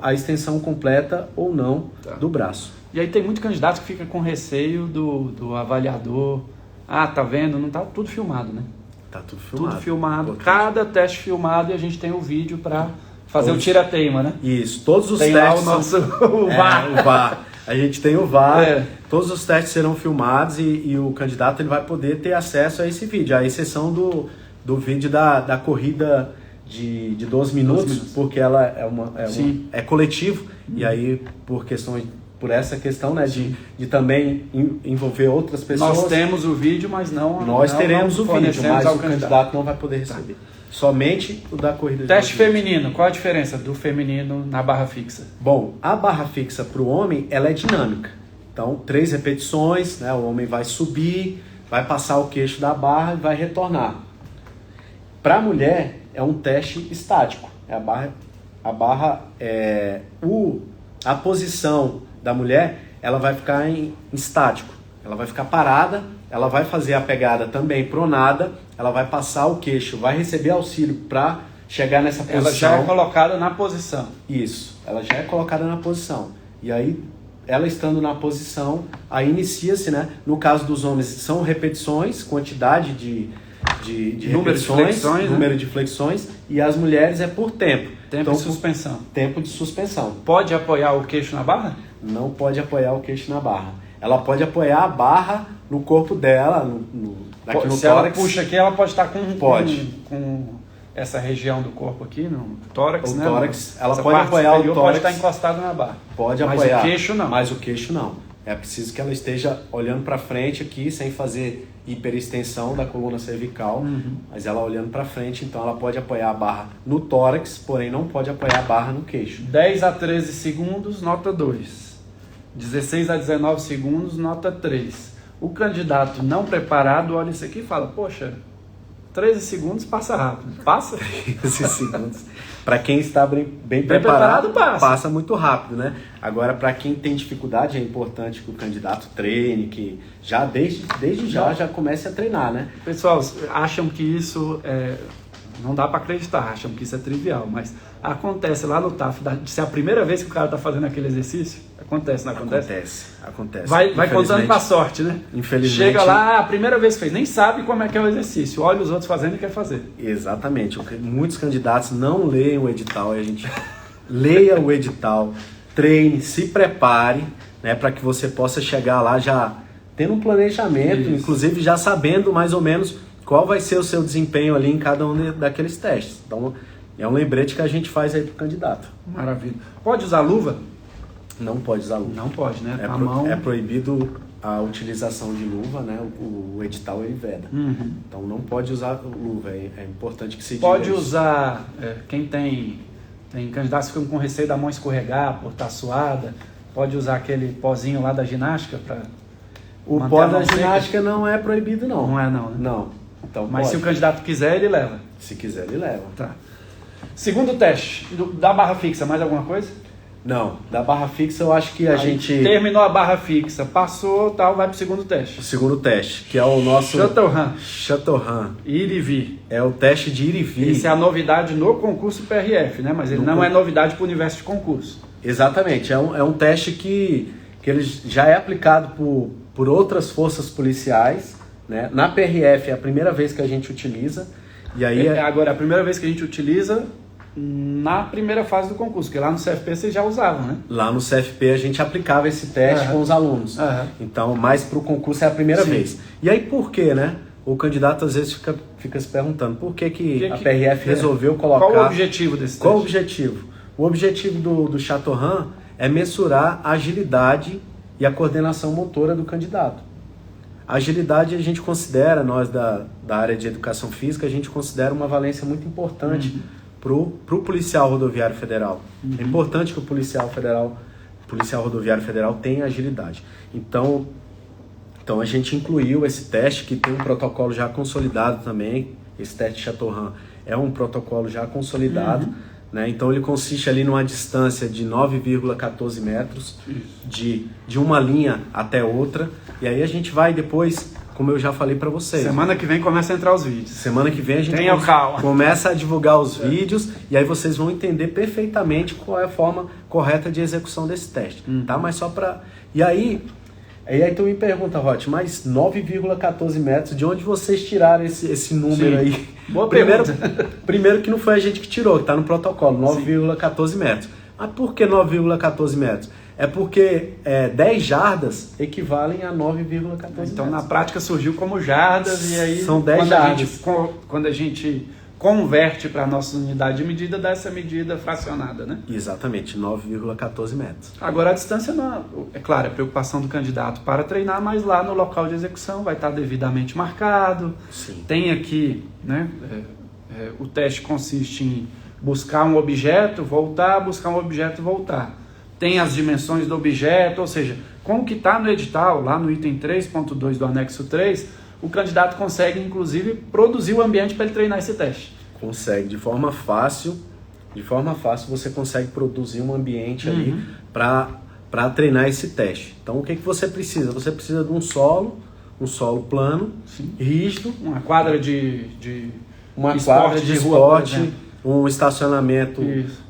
[SPEAKER 2] a extensão completa ou não do braço.
[SPEAKER 1] E aí tem muito candidato que fica com receio do avaliador. Tá vendo? Não tá tudo filmado, né?
[SPEAKER 2] Tá tudo filmado.
[SPEAKER 1] Tudo filmado. Cada teste filmado e a gente tem o vídeo para fazer o tira-teima, né?
[SPEAKER 2] Isso. Todos os
[SPEAKER 1] tem
[SPEAKER 2] testes...
[SPEAKER 1] lá o nosso VAR.
[SPEAKER 2] O VAR. A gente tem o VAR. Todos os testes serão filmados e o candidato ele vai poder ter acesso a esse vídeo. À exceção do vídeo da corrida de 12 minutos, porque ela é coletivo. E aí, por essa questão, né, de também envolver outras pessoas.
[SPEAKER 1] Nós temos o vídeo, mas
[SPEAKER 2] nós teremos o vídeo, mas o candidato não vai poder receber. Somente o da corrida.
[SPEAKER 1] Teste feminino, qual a diferença do feminino na barra fixa?
[SPEAKER 2] Bom, a barra fixa para o homem, ela é dinâmica. Então, 3 repetições, né, o homem vai subir, vai passar o queixo da barra e vai retornar. Para a mulher, é um teste estático. A posição da mulher, ela vai ficar em estático. Ela vai ficar parada, ela vai fazer a pegada também pronada, ela vai passar o queixo, vai receber auxílio para chegar nessa posição.
[SPEAKER 1] Ela já é colocada na posição.
[SPEAKER 2] Isso, ela já é colocada na posição. E aí, ela estando na posição, aí inicia-se, né? No caso dos homens, são repetições, quantidade de repetições, número de flexões, e as mulheres é por tempo.
[SPEAKER 1] Tempo de suspensão.
[SPEAKER 2] Tempo de suspensão.
[SPEAKER 1] Pode apoiar o queixo na barra?
[SPEAKER 2] Não pode apoiar o queixo na barra. Ela pode apoiar a barra no corpo dela, aqui no
[SPEAKER 1] Se
[SPEAKER 2] tórax.
[SPEAKER 1] Ela puxa aqui, ela pode estar com essa região do corpo aqui, no tórax, né?
[SPEAKER 2] Tórax, ela pode apoiar o tórax.
[SPEAKER 1] Pode estar encostada na barra.
[SPEAKER 2] Pode apoiar.
[SPEAKER 1] Mas o queixo não.
[SPEAKER 2] Mas o queixo não. É preciso que ela esteja olhando para frente aqui, sem fazer hiperextensão da coluna cervical, mas ela olhando para frente, então ela pode apoiar a barra no tórax, porém não pode apoiar a barra no queixo.
[SPEAKER 1] 10 a 13 segundos, nota 2. 16 a 19 segundos, nota 3. O candidato não preparado olha isso aqui e fala, poxa, 13 segundos passa rápido. Passa?
[SPEAKER 2] 13 segundos. Para quem está bem preparado, passa muito rápido, né? Agora, para quem tem dificuldade, é importante que o candidato treine, que já desde já comece a treinar, né?
[SPEAKER 1] Pessoal, acham que isso não dá para acreditar, acham que isso é trivial, mas acontece lá no TAF, se é a primeira vez que o cara está fazendo aquele exercício, acontece, não acontece?
[SPEAKER 2] Acontece.
[SPEAKER 1] Vai contando com a sorte, né?
[SPEAKER 2] Infelizmente.
[SPEAKER 1] Chega lá, a primeira vez que fez, nem sabe como é que é o exercício, olha os outros fazendo e quer fazer.
[SPEAKER 2] Exatamente. Muitos candidatos não leem o edital, a gente leia o edital, treine, se prepare, né, para que você possa chegar lá já tendo um planejamento, inclusive já sabendo mais ou menos qual vai ser o seu desempenho ali em cada um daqueles testes. Então, é um lembrete que a gente faz aí para o candidato.
[SPEAKER 1] Maravilha. Pode usar luva?
[SPEAKER 2] Não pode usar luva.
[SPEAKER 1] Não pode, né?
[SPEAKER 2] É proibido a utilização de luva, né? O edital ele veda. Então não pode usar luva. É importante que se diga
[SPEAKER 1] pode
[SPEAKER 2] isso.
[SPEAKER 1] Usar, quem tem candidatos que ficam com receio da mão escorregar por estar suada, pode usar aquele pozinho lá da ginástica para
[SPEAKER 2] O pó da ginástica não é proibido, não.
[SPEAKER 1] Não é, não, né?
[SPEAKER 2] Não. Então,
[SPEAKER 1] mas se o candidato quiser, ele leva.
[SPEAKER 2] Se quiser, ele leva.
[SPEAKER 1] Tá. Segundo teste, da barra fixa, mais alguma coisa?
[SPEAKER 2] Não, da barra fixa eu acho que a gente...
[SPEAKER 1] Terminou a barra fixa, passou, tal, vai pro segundo teste.
[SPEAKER 2] O segundo teste, que é o nosso... Chateauroux.
[SPEAKER 1] Ir e vir.
[SPEAKER 2] É o teste de ir e vir.
[SPEAKER 1] Essa é a novidade no concurso PRF, né? Mas ele não é novidade para o universo de concurso.
[SPEAKER 2] Exatamente, é um teste que ele já é aplicado por outras forças policiais, né? Na PRF é a primeira vez que a gente utiliza. E aí
[SPEAKER 1] Agora, é a primeira vez que a gente utiliza na primeira fase do concurso, porque lá no CFP vocês já usavam, né?
[SPEAKER 2] Lá no CFP a gente aplicava esse teste com os alunos. Então, mas para o concurso é a primeira vez. E aí por quê, né? O candidato às vezes fica se perguntando por que a PRF resolveu colocar...
[SPEAKER 1] Qual o objetivo desse teste?
[SPEAKER 2] Qual o objetivo? O objetivo do Chateauroux é mensurar a agilidade e a coordenação motora do candidato. A agilidade a gente considera, nós da área de educação física, a gente considera uma valência muito importante para o policial rodoviário federal. É importante que o policial rodoviário federal tenha agilidade. Então a gente incluiu esse teste, que tem um protocolo já consolidado também. Esse teste Chateauroux é um protocolo já consolidado. Né? Então ele consiste ali numa distância de 9,14 metros de uma linha até outra. E aí a gente vai depois, como eu já falei para vocês.
[SPEAKER 1] Semana que vem começa a entrar os vídeos.
[SPEAKER 2] Semana que vem a gente começa a divulgar os vídeos e aí vocês vão entender perfeitamente qual é a forma correta de execução desse teste. Tá? Mas só para... E aí tu me pergunta, Roth, mas 9,14 metros, de onde vocês tiraram esse número aí?
[SPEAKER 1] Boa
[SPEAKER 2] primeiro que não foi a gente que tirou, que está no protocolo, 9,14 metros. Mas por que 9,14 metros? É porque 10 jardas equivalem a 9,14 metros.
[SPEAKER 1] Então na prática surgiu como jardas e aí
[SPEAKER 2] são 10 jardas.
[SPEAKER 1] Quando a gente converte para a nossa unidade de medida, dá essa medida fracionada, né?
[SPEAKER 2] Exatamente, 9,14 metros.
[SPEAKER 1] Agora a distância, é claro, é preocupação do candidato para treinar, mas lá no local de execução vai estar devidamente marcado.
[SPEAKER 2] Sim.
[SPEAKER 1] Tem aqui, né, o teste consiste em buscar um objeto, voltar, buscar um objeto e voltar. Tem as dimensões do objeto, ou seja, como que está no edital, lá no item 3.2 do anexo 3, o candidato consegue, inclusive, produzir o ambiente para ele treinar esse teste.
[SPEAKER 2] Consegue, de forma fácil você consegue produzir um ambiente ali para treinar esse teste. Então, o que você precisa? Você precisa de um solo plano, rígido.
[SPEAKER 1] Uma quadra de
[SPEAKER 2] esporte, um estacionamento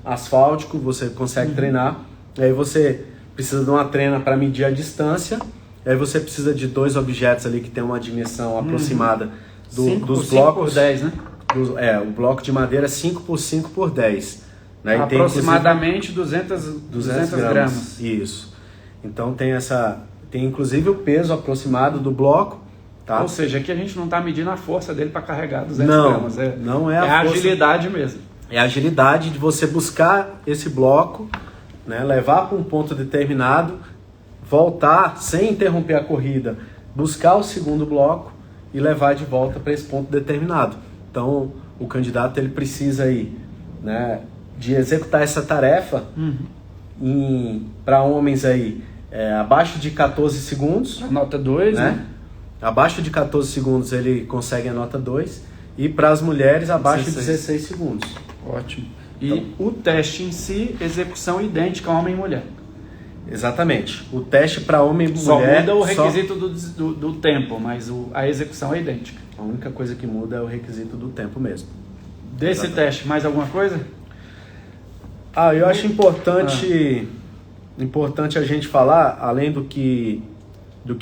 [SPEAKER 2] asfáltico, você consegue treinar. Aí você precisa de uma trena para medir a distância. Aí você precisa de 2 objetos ali que tem uma dimensão aproximada dos blocos.
[SPEAKER 1] 5 por 10, né?
[SPEAKER 2] O bloco de madeira 5 por 5 por 10. Né?
[SPEAKER 1] Aproximadamente 200 gramas.
[SPEAKER 2] Isso. Então tem inclusive o peso aproximado do bloco. Tá?
[SPEAKER 1] Ou seja, aqui a gente não está medindo a força dele para carregar 200 gramas.
[SPEAKER 2] Não é a
[SPEAKER 1] força, agilidade mesmo.
[SPEAKER 2] É a agilidade de você buscar esse bloco, né? Levar para um ponto determinado, voltar sem interromper a corrida, buscar o segundo bloco e levar de volta para esse ponto determinado. Então, o candidato ele precisa aí, né, de executar essa tarefa para homens aí abaixo de 14 segundos.
[SPEAKER 1] A nota 2, né?
[SPEAKER 2] Abaixo de 14 segundos ele consegue a nota 2 e para as mulheres abaixo de 16 segundos.
[SPEAKER 1] Ótimo. E então, o teste em si, execução idêntica homem e mulher.
[SPEAKER 2] Exatamente. O teste para homem e mulher...
[SPEAKER 1] Só muda o requisito do tempo, mas a execução é idêntica.
[SPEAKER 2] A única coisa que muda é o requisito do tempo mesmo.
[SPEAKER 1] Desse teste, mais alguma coisa?
[SPEAKER 2] Eu acho importante a gente falar, além do que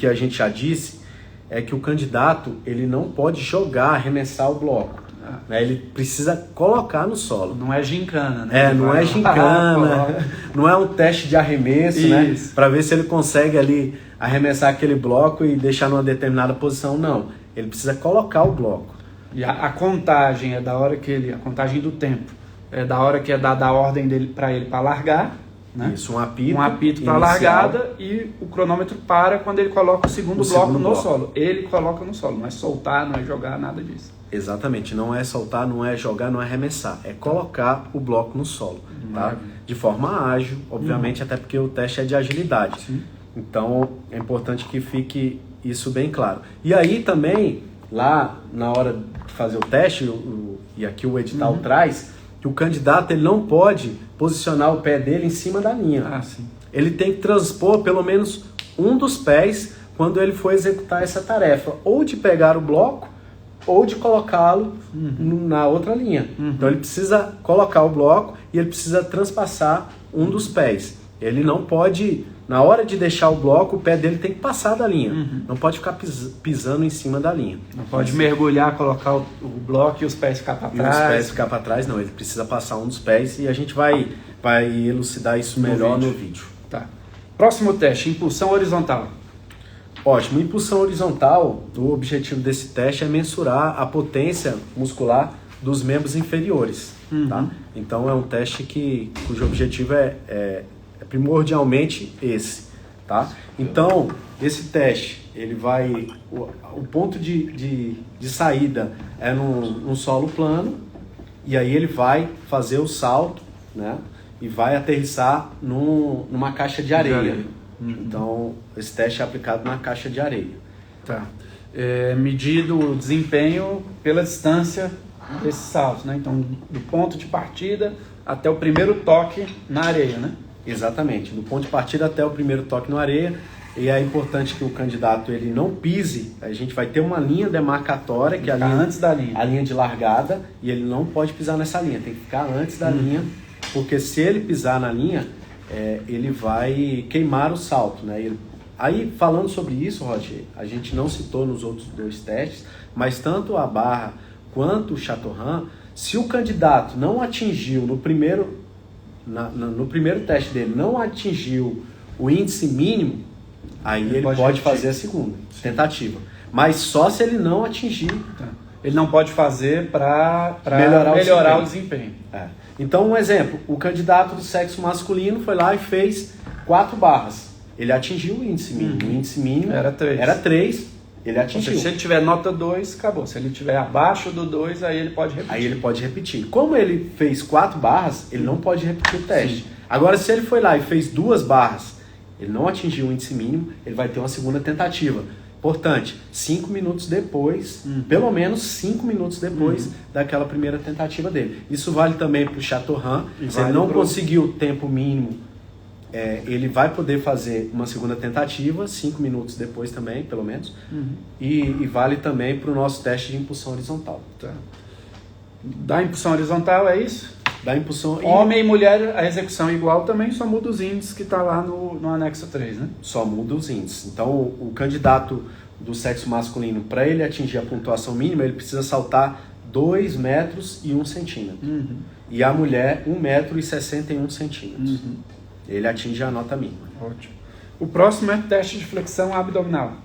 [SPEAKER 2] a gente já disse, é que o candidato ele não pode jogar, arremessar o bloco. Né? Ele precisa colocar no solo.
[SPEAKER 1] Não é gincana, né?
[SPEAKER 2] Não é gincana, não é um teste de arremesso, né? Para ver se ele consegue ali arremessar aquele bloco e deixar numa determinada posição. Não, ele precisa colocar o bloco.
[SPEAKER 1] E a contagem é da hora que a contagem do tempo é da hora que é dada a ordem dele para largar, né?
[SPEAKER 2] Isso, um apito
[SPEAKER 1] para largada e o cronômetro para quando ele coloca o segundo bloco no solo. Ele coloca no solo, não é soltar, não é jogar, nada disso.
[SPEAKER 2] Exatamente, não é soltar, não é jogar, não é arremessar, é colocar o bloco no solo, tá? De forma ágil, obviamente, até porque o teste é de agilidade. Sim. Então é importante que fique isso bem claro. E aí também, lá na hora de fazer o teste, e aqui o edital traz, que o candidato ele não pode posicionar o pé dele em cima da linha.
[SPEAKER 1] Ah, sim.
[SPEAKER 2] Ele tem que transpor pelo menos um dos pés quando ele for executar essa tarefa, ou de pegar o bloco, ou de colocá-lo na outra linha. Então ele precisa colocar o bloco e ele precisa transpassar um dos pés. Ele não pode, na hora de deixar o bloco, o pé dele tem que passar da linha. Não pode ficar pisando em cima da linha.
[SPEAKER 1] Não pode mergulhar, colocar o bloco e os pés ficar para trás.
[SPEAKER 2] E os pés ficar para trás, não. Ele precisa passar um dos pés e a gente vai elucidar isso melhor no vídeo.
[SPEAKER 1] Tá. Próximo teste, impulsão horizontal.
[SPEAKER 2] Ótimo. Impulsão horizontal, o objetivo desse teste é mensurar a potência muscular dos membros inferiores. Tá? Então é um teste cujo objetivo é primordialmente esse. Tá? Então, esse teste, ele vai... O ponto de saída é num solo plano, e aí ele vai fazer o salto, né? E vai aterrissar numa caixa de areia. Então, esse teste é aplicado na caixa de areia.
[SPEAKER 1] Tá. Medido o desempenho pela distância desse salto, né? Então, do ponto de partida até o primeiro toque na areia, né?
[SPEAKER 2] Exatamente, do ponto de partida até o primeiro toque na areia. E é importante que o candidato ele não pise. A gente vai ter uma linha demarcatória, que é a linha,
[SPEAKER 1] antes da linha.
[SPEAKER 2] A linha de largada, e ele não pode pisar nessa linha, tem que ficar antes da linha, porque se ele pisar na linha, ele vai queimar o salto, né? Aí, falando sobre isso, Roger, a gente não citou nos outros dois testes, mas tanto a barra quanto o Chaturran, se o candidato não atingiu no primeiro teste dele, não atingiu o índice mínimo, aí ele pode fazer a segunda tentativa. Mas só se ele não atingir.
[SPEAKER 1] Ele não pode fazer para melhorar o desempenho.
[SPEAKER 2] Então, um exemplo, o candidato do sexo masculino foi lá e fez 4 barras. Ele atingiu o índice mínimo. O índice mínimo era 3, ele atingiu.
[SPEAKER 1] Se ele tiver nota 2, acabou. Se ele tiver abaixo do 2, aí ele pode repetir.
[SPEAKER 2] Como ele fez 4 barras, ele não pode repetir o teste. Sim. Agora, se ele foi lá e fez 2 barras, ele não atingiu o índice mínimo, ele vai ter uma segunda tentativa. Importante, 5 minutos depois, pelo menos 5 minutos depois daquela primeira tentativa dele. Isso vale também para o Chaturran. Se ele não conseguiu o tempo mínimo, ele vai poder fazer uma segunda tentativa, 5 minutos depois também, pelo menos. E vale também para o nosso teste de impulsão horizontal.
[SPEAKER 1] Tá. Da impulsão horizontal, é isso?
[SPEAKER 2] Da impulsão...
[SPEAKER 1] Homem e mulher, a execução é igual também, só muda os índices que está lá no anexo 3, né?
[SPEAKER 2] Só muda os índices. Então, o candidato do sexo masculino, para ele atingir a pontuação mínima, ele precisa saltar 2 metros e 1 centímetro. E a mulher, 1 metro e 61 centímetros. Ele atinge a nota mínima.
[SPEAKER 1] Ótimo. O próximo é teste de flexão abdominal.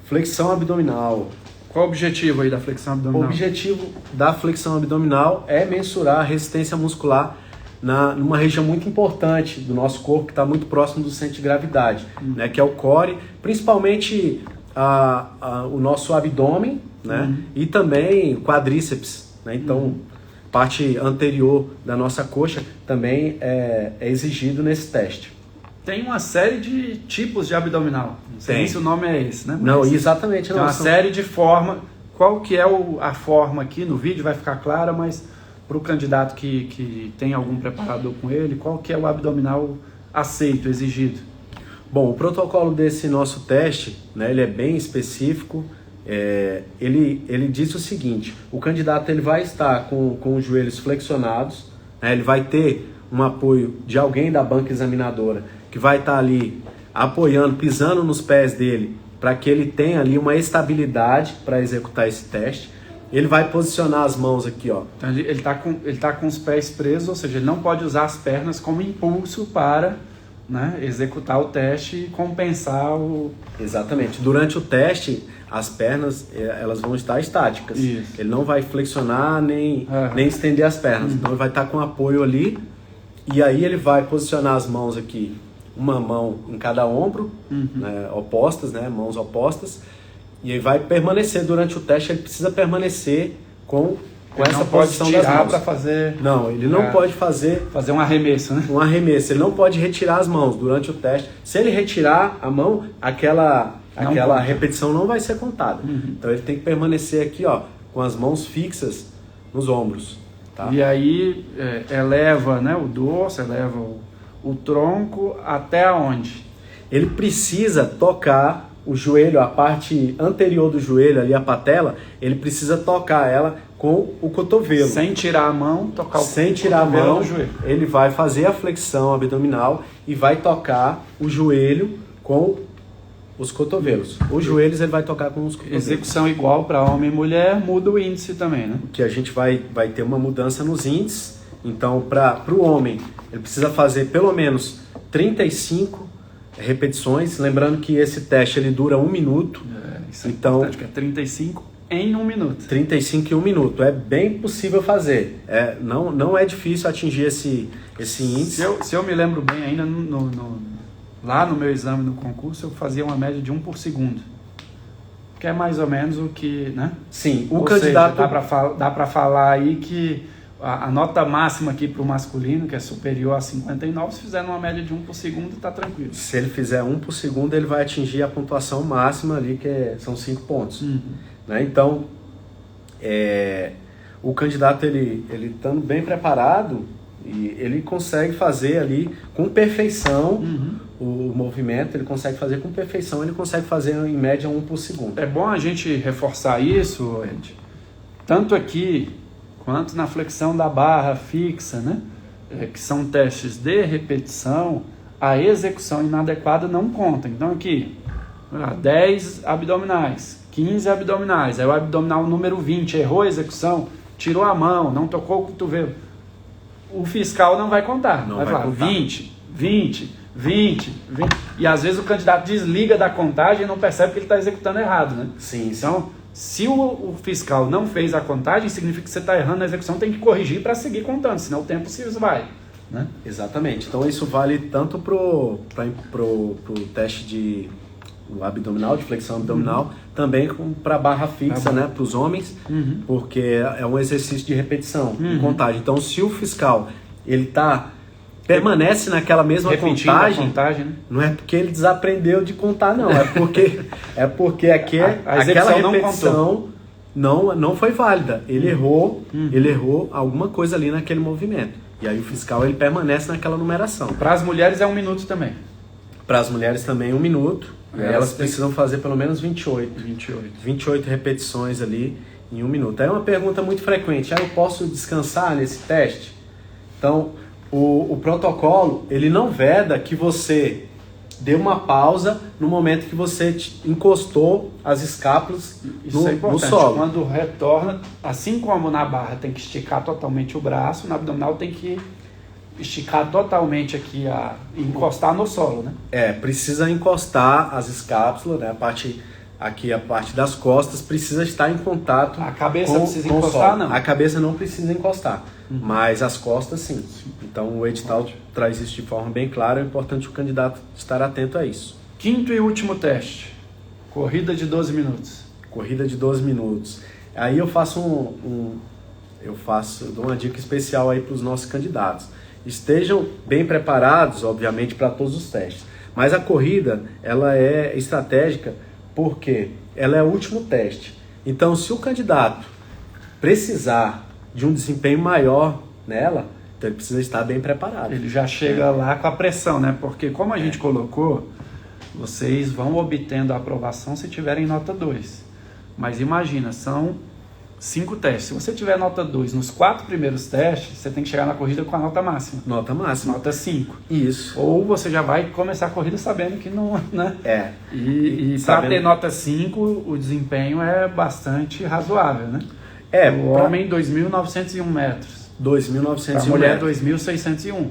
[SPEAKER 2] Flexão abdominal.
[SPEAKER 1] Qual o objetivo aí da flexão abdominal?
[SPEAKER 2] O objetivo da flexão abdominal é mensurar a resistência muscular numa região muito importante do nosso corpo, que está muito próximo do centro de gravidade, né, que é o core, principalmente o nosso abdômen, né, e também quadríceps. Né, então, parte anterior da nossa coxa também é exigido nesse teste.
[SPEAKER 1] Tem uma série de tipos de abdominal. Não sei se o nome é esse, né?
[SPEAKER 2] Não, exatamente.
[SPEAKER 1] Tem uma série de formas. Qual que é a forma aqui no vídeo vai ficar clara, mas para o candidato que tem algum preparador com ele, qual que é o abdominal aceito, exigido?
[SPEAKER 2] Bom, o protocolo desse nosso teste, né, ele é bem específico. Ele diz o seguinte: o candidato ele vai estar com os joelhos flexionados, né, ele vai ter um apoio de alguém da banca examinadora que vai estar ali apoiando, pisando nos pés dele, para que ele tenha ali uma estabilidade para executar esse teste. Ele vai posicionar as mãos aqui, ó.
[SPEAKER 1] Então ele tá com os pés presos, ou seja, ele não pode usar as pernas como impulso para, né, executar o teste e compensar o...
[SPEAKER 2] Exatamente. Durante o teste, as pernas elas vão estar estáticas.
[SPEAKER 1] Isso.
[SPEAKER 2] Ele não vai flexionar nem estender as pernas. Então ele vai estar com apoio ali, e aí ele vai posicionar as mãos aqui, uma mão em cada ombro, né, opostas, né, mãos opostas, e aí vai permanecer durante o teste. Ele precisa permanecer com com
[SPEAKER 1] ele
[SPEAKER 2] essa
[SPEAKER 1] não pode
[SPEAKER 2] posição das
[SPEAKER 1] tirar
[SPEAKER 2] mãos.
[SPEAKER 1] para fazer...
[SPEAKER 2] Não, ele não pode fazer
[SPEAKER 1] um arremesso, né?
[SPEAKER 2] um arremesso. Ele não pode retirar as mãos durante o teste. Se ele retirar a mão, aquela repetição não vai ser contada. Então ele tem que permanecer aqui, ó, com as mãos fixas nos ombros. Tá?
[SPEAKER 1] E aí eleva, né, o dorso, eleva o tronco até onde?
[SPEAKER 2] Ele precisa tocar o joelho, a parte anterior do joelho, ali a patela, ele precisa tocar ela com o cotovelo.
[SPEAKER 1] Sem tirar a mão, tocar
[SPEAKER 2] Sem tirar a mão,
[SPEAKER 1] no joelho.
[SPEAKER 2] ele vai fazer a flexão abdominal e vai tocar o joelho com os cotovelos. Os joelhos ele vai tocar com os cotovelos.
[SPEAKER 1] Execução igual para homem e mulher, muda o índice também, né?
[SPEAKER 2] Que a gente vai ter uma mudança nos índices. Então, para o homem, ele precisa fazer pelo menos 35 repetições. Lembrando que esse teste ele dura 1 minuto.
[SPEAKER 1] Isso é
[SPEAKER 2] então,
[SPEAKER 1] importante, que é 35 em 1 minuto.
[SPEAKER 2] 35 em 1 minuto. É bem possível fazer. Não é difícil atingir esse índice.
[SPEAKER 1] Se eu me lembro bem, ainda lá no meu exame no concurso, eu fazia uma média de 1 por segundo. Que é mais ou menos o que, né?
[SPEAKER 2] Sim, o
[SPEAKER 1] Ou
[SPEAKER 2] candidato...
[SPEAKER 1] seja, dá para falar aí que a nota máxima aqui para o masculino, que é superior a 59, se fizer uma média de 1 por segundo, está tranquilo.
[SPEAKER 2] Se ele fizer 1 por segundo, ele vai atingir a pontuação máxima ali, são 5 pontos. Né? Então, o candidato, ele estando bem preparado, e ele consegue fazer ali com perfeição o movimento, ele consegue fazer com perfeição, ele consegue fazer em média 1 por segundo.
[SPEAKER 1] É bom a gente reforçar isso, Ed, tanto aqui quanto na flexão da barra fixa, né? Que são testes de repetição, a execução inadequada não conta. Então aqui, 10 abdominais, 15 abdominais, aí o abdominal número 20 errou a execução, tirou a mão, não tocou o cotovelo. O fiscal não vai contar, vai falar contar. 20. E às vezes o candidato desliga da contagem e não percebe que ele está executando errado, né?
[SPEAKER 2] Sim.
[SPEAKER 1] Então, se o fiscal não fez a contagem, significa que você está errando na execução, tem que corrigir para seguir contando, senão o tempo se esvai. Né?
[SPEAKER 2] Exatamente. Então isso vale tanto pro teste o abdominal, de flexão abdominal, também para barra fixa, né, para os homens, porque é um exercício de repetição, de contagem. Então, se o fiscal ele permanece naquela mesma contagem,
[SPEAKER 1] né?
[SPEAKER 2] não é porque ele desaprendeu de contar, não, é porque aquela repetição não foi válida. Ele errou alguma coisa ali naquele movimento. E aí o fiscal ele permanece naquela numeração.
[SPEAKER 1] Para as mulheres é 1 minuto também.
[SPEAKER 2] Para as mulheres também 1 minuto. Elas precisam fazer pelo menos 28 repetições ali em 1 minuto. É uma pergunta muito frequente. Eu posso descansar nesse teste? Então, o protocolo, ele não veda que você dê uma pausa no momento que você encostou as escápulas no solo.
[SPEAKER 1] Quando retorna, assim como na barra tem que esticar totalmente o braço, no abdominal tem que esticar totalmente aqui, encostar no solo, né?
[SPEAKER 2] Precisa encostar as escápulas, né? A parte das costas precisa estar em contato.
[SPEAKER 1] A cabeça precisa encostar, não?
[SPEAKER 2] A cabeça não precisa encostar, mas as costas sim. Então o edital traz isso de forma bem clara, é importante o candidato estar atento a isso.
[SPEAKER 1] 5º e último teste, corrida de 12 minutos.
[SPEAKER 2] Corrida de 12 minutos. Aí eu faço dou uma dica especial aí para os nossos candidatos. Estejam bem preparados, obviamente, para todos os testes. Mas a corrida, ela é estratégica porque ela é o último teste. Então, se o candidato precisar de um desempenho maior nela, então ele precisa estar bem preparado.
[SPEAKER 1] Ele já chega lá com a pressão, né? Porque como a gente colocou, vocês vão obtendo a aprovação se tiverem nota 2. Mas imagina, são 5 testes. Se você tiver nota 2 nos 4 primeiros testes, você tem que chegar na corrida com a nota máxima.
[SPEAKER 2] Nota máxima.
[SPEAKER 1] Nota 5.
[SPEAKER 2] Isso.
[SPEAKER 1] Ou você já vai começar a corrida sabendo que não, né? E para
[SPEAKER 2] sabendo...
[SPEAKER 1] ter nota 5, o desempenho é bastante razoável, né? O homem, 2.901 metros.
[SPEAKER 2] 2.901
[SPEAKER 1] a mulher, 2.601.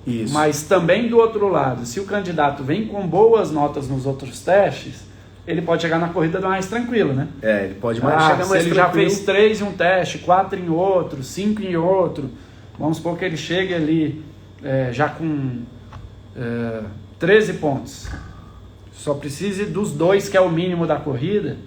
[SPEAKER 2] Isso.
[SPEAKER 1] Mas também do outro lado, se o candidato vem com boas notas nos outros testes, ele pode chegar na corrida mais tranquilo, né?
[SPEAKER 2] Ele pode chegar mais tranquilo.
[SPEAKER 1] Se ele já fez 3 em um teste, 4 em outro, 5 em outro, vamos supor que ele chegue ali já com 13 pontos. Só precise dos 2, que é o mínimo da corrida,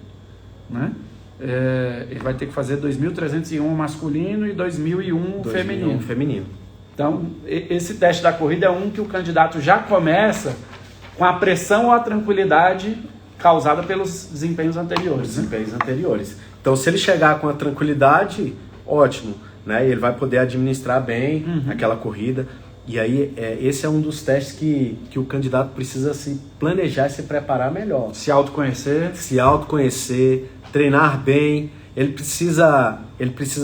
[SPEAKER 1] né? ele vai ter que fazer 2.301 masculino e 2.001 feminino.
[SPEAKER 2] feminino.
[SPEAKER 1] Então, esse teste da corrida é um que o candidato já começa com a pressão ou a tranquilidade causada pelos desempenhos anteriores.
[SPEAKER 2] Desempenhos anteriores. Então, se ele chegar com a tranquilidade, ótimo, né? E ele vai poder administrar bem aquela corrida. E aí, esse é um dos testes que o candidato precisa se planejar e se preparar melhor.
[SPEAKER 1] Se autoconhecer.
[SPEAKER 2] Se autoconhecer, treinar bem. Ele precisa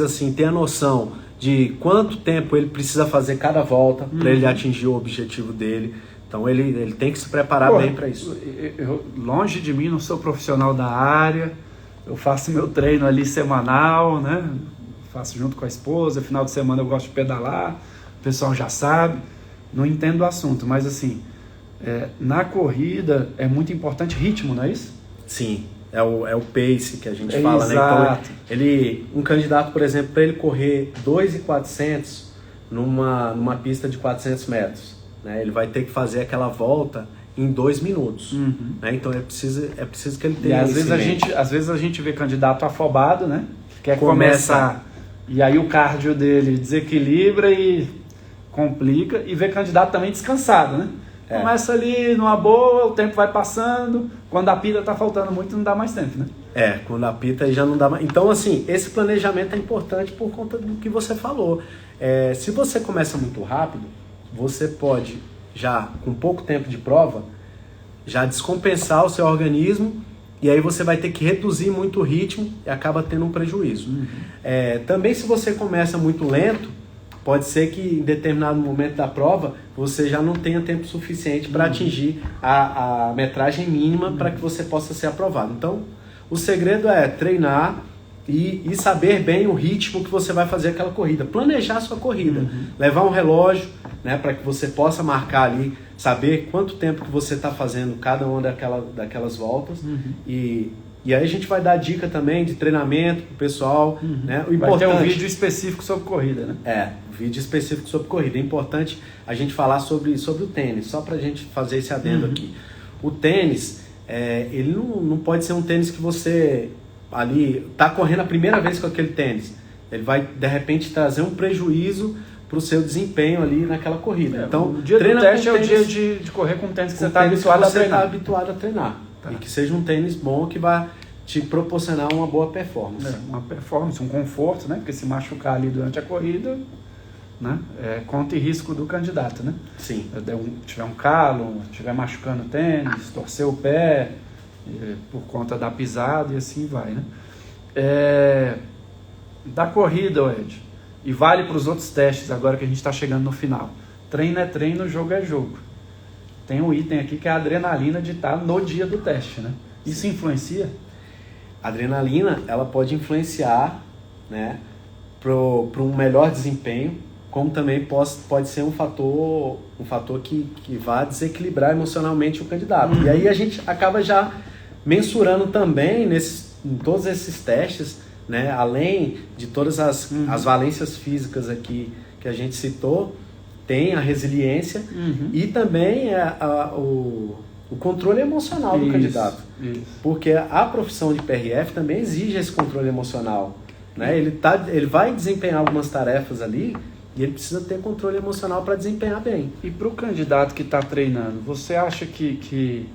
[SPEAKER 2] assim, ter a noção de quanto tempo ele precisa fazer cada volta para ele atingir o objetivo dele. Então ele tem que se preparar bem para isso.
[SPEAKER 1] Longe de mim, não sou profissional da área, eu faço meu treino ali semanal, né? Faço junto com a esposa, final de semana eu gosto de pedalar, o pessoal já sabe, não entendo o assunto, mas assim, na corrida é muito importante ritmo, não é isso?
[SPEAKER 2] Sim. É o pace que a gente fala,
[SPEAKER 1] exato.
[SPEAKER 2] né? Então, um candidato, por exemplo, para ele correr 2.400 numa pista de 400 metros, né? Ele vai ter que fazer aquela volta em 2 minutos. Né? Então, é preciso que ele tenha
[SPEAKER 1] isso. E às vezes a gente vê candidato afobado, né? Quer começar, e aí o cardio dele desequilibra e complica, e vê candidato também descansado, né? Começa ali numa boa, o tempo vai passando, quando a pita tá faltando muito, não dá mais tempo, né?
[SPEAKER 2] Quando a pita aí já não dá mais. Então, assim, esse planejamento é importante por conta do que você falou. Se você começa muito rápido, você pode, já com pouco tempo de prova, já descompensar o seu organismo, e aí você vai ter que reduzir muito o ritmo e acaba tendo um prejuízo. Também, se você começa muito lento, pode ser que em determinado momento da prova você já não tenha tempo suficiente para atingir a metragem mínima para que você possa ser aprovado. Então, o segredo é treinar e saber bem o ritmo que você vai fazer aquela corrida. Planejar a sua corrida. Levar um relógio, né, para que você possa marcar ali, saber quanto tempo que você está fazendo cada uma daquelas voltas. E aí a gente vai dar dica também de treinamento pro pessoal, né? O importante,
[SPEAKER 1] vai ter um vídeo específico sobre corrida, né?
[SPEAKER 2] Um vídeo específico sobre corrida. É importante a gente falar sobre o tênis, só pra gente fazer esse adendo aqui. O tênis, ele não pode ser um tênis que você ali tá correndo a primeira vez com aquele tênis. Ele vai, de repente, trazer um prejuízo pro seu desempenho ali naquela corrida. Então,
[SPEAKER 1] o dia do teste é o dia de correr com o tênis que você está
[SPEAKER 2] habituado a treinar. E que seja um tênis bom que vai te proporcionar uma boa performance.
[SPEAKER 1] Uma performance, um conforto, né? Porque se machucar ali durante a corrida, né? Conta e risco do candidato, né?
[SPEAKER 2] Sim.
[SPEAKER 1] Tiver um calo, estiver machucando o tênis, torcer o pé por conta da pisada e assim vai, né? Da corrida, Ed, e vale para os outros testes agora que a gente está chegando no final. Treino é treino, jogo é jogo. Tem um item aqui que é a adrenalina de estar no dia do teste, né? Isso influencia?
[SPEAKER 2] A adrenalina, ela pode influenciar, né, para um melhor desempenho, como também pode ser um fator que vai desequilibrar emocionalmente o candidato. E aí a gente acaba já mensurando também em todos esses testes, né, além de todas as valências físicas aqui que a gente citou, tem a resiliência e também o controle emocional do candidato. Porque a profissão de PRF também exige esse controle emocional. Né? Ele vai desempenhar algumas tarefas ali e ele precisa ter controle emocional para desempenhar bem.
[SPEAKER 1] E para o candidato que está treinando, você acha que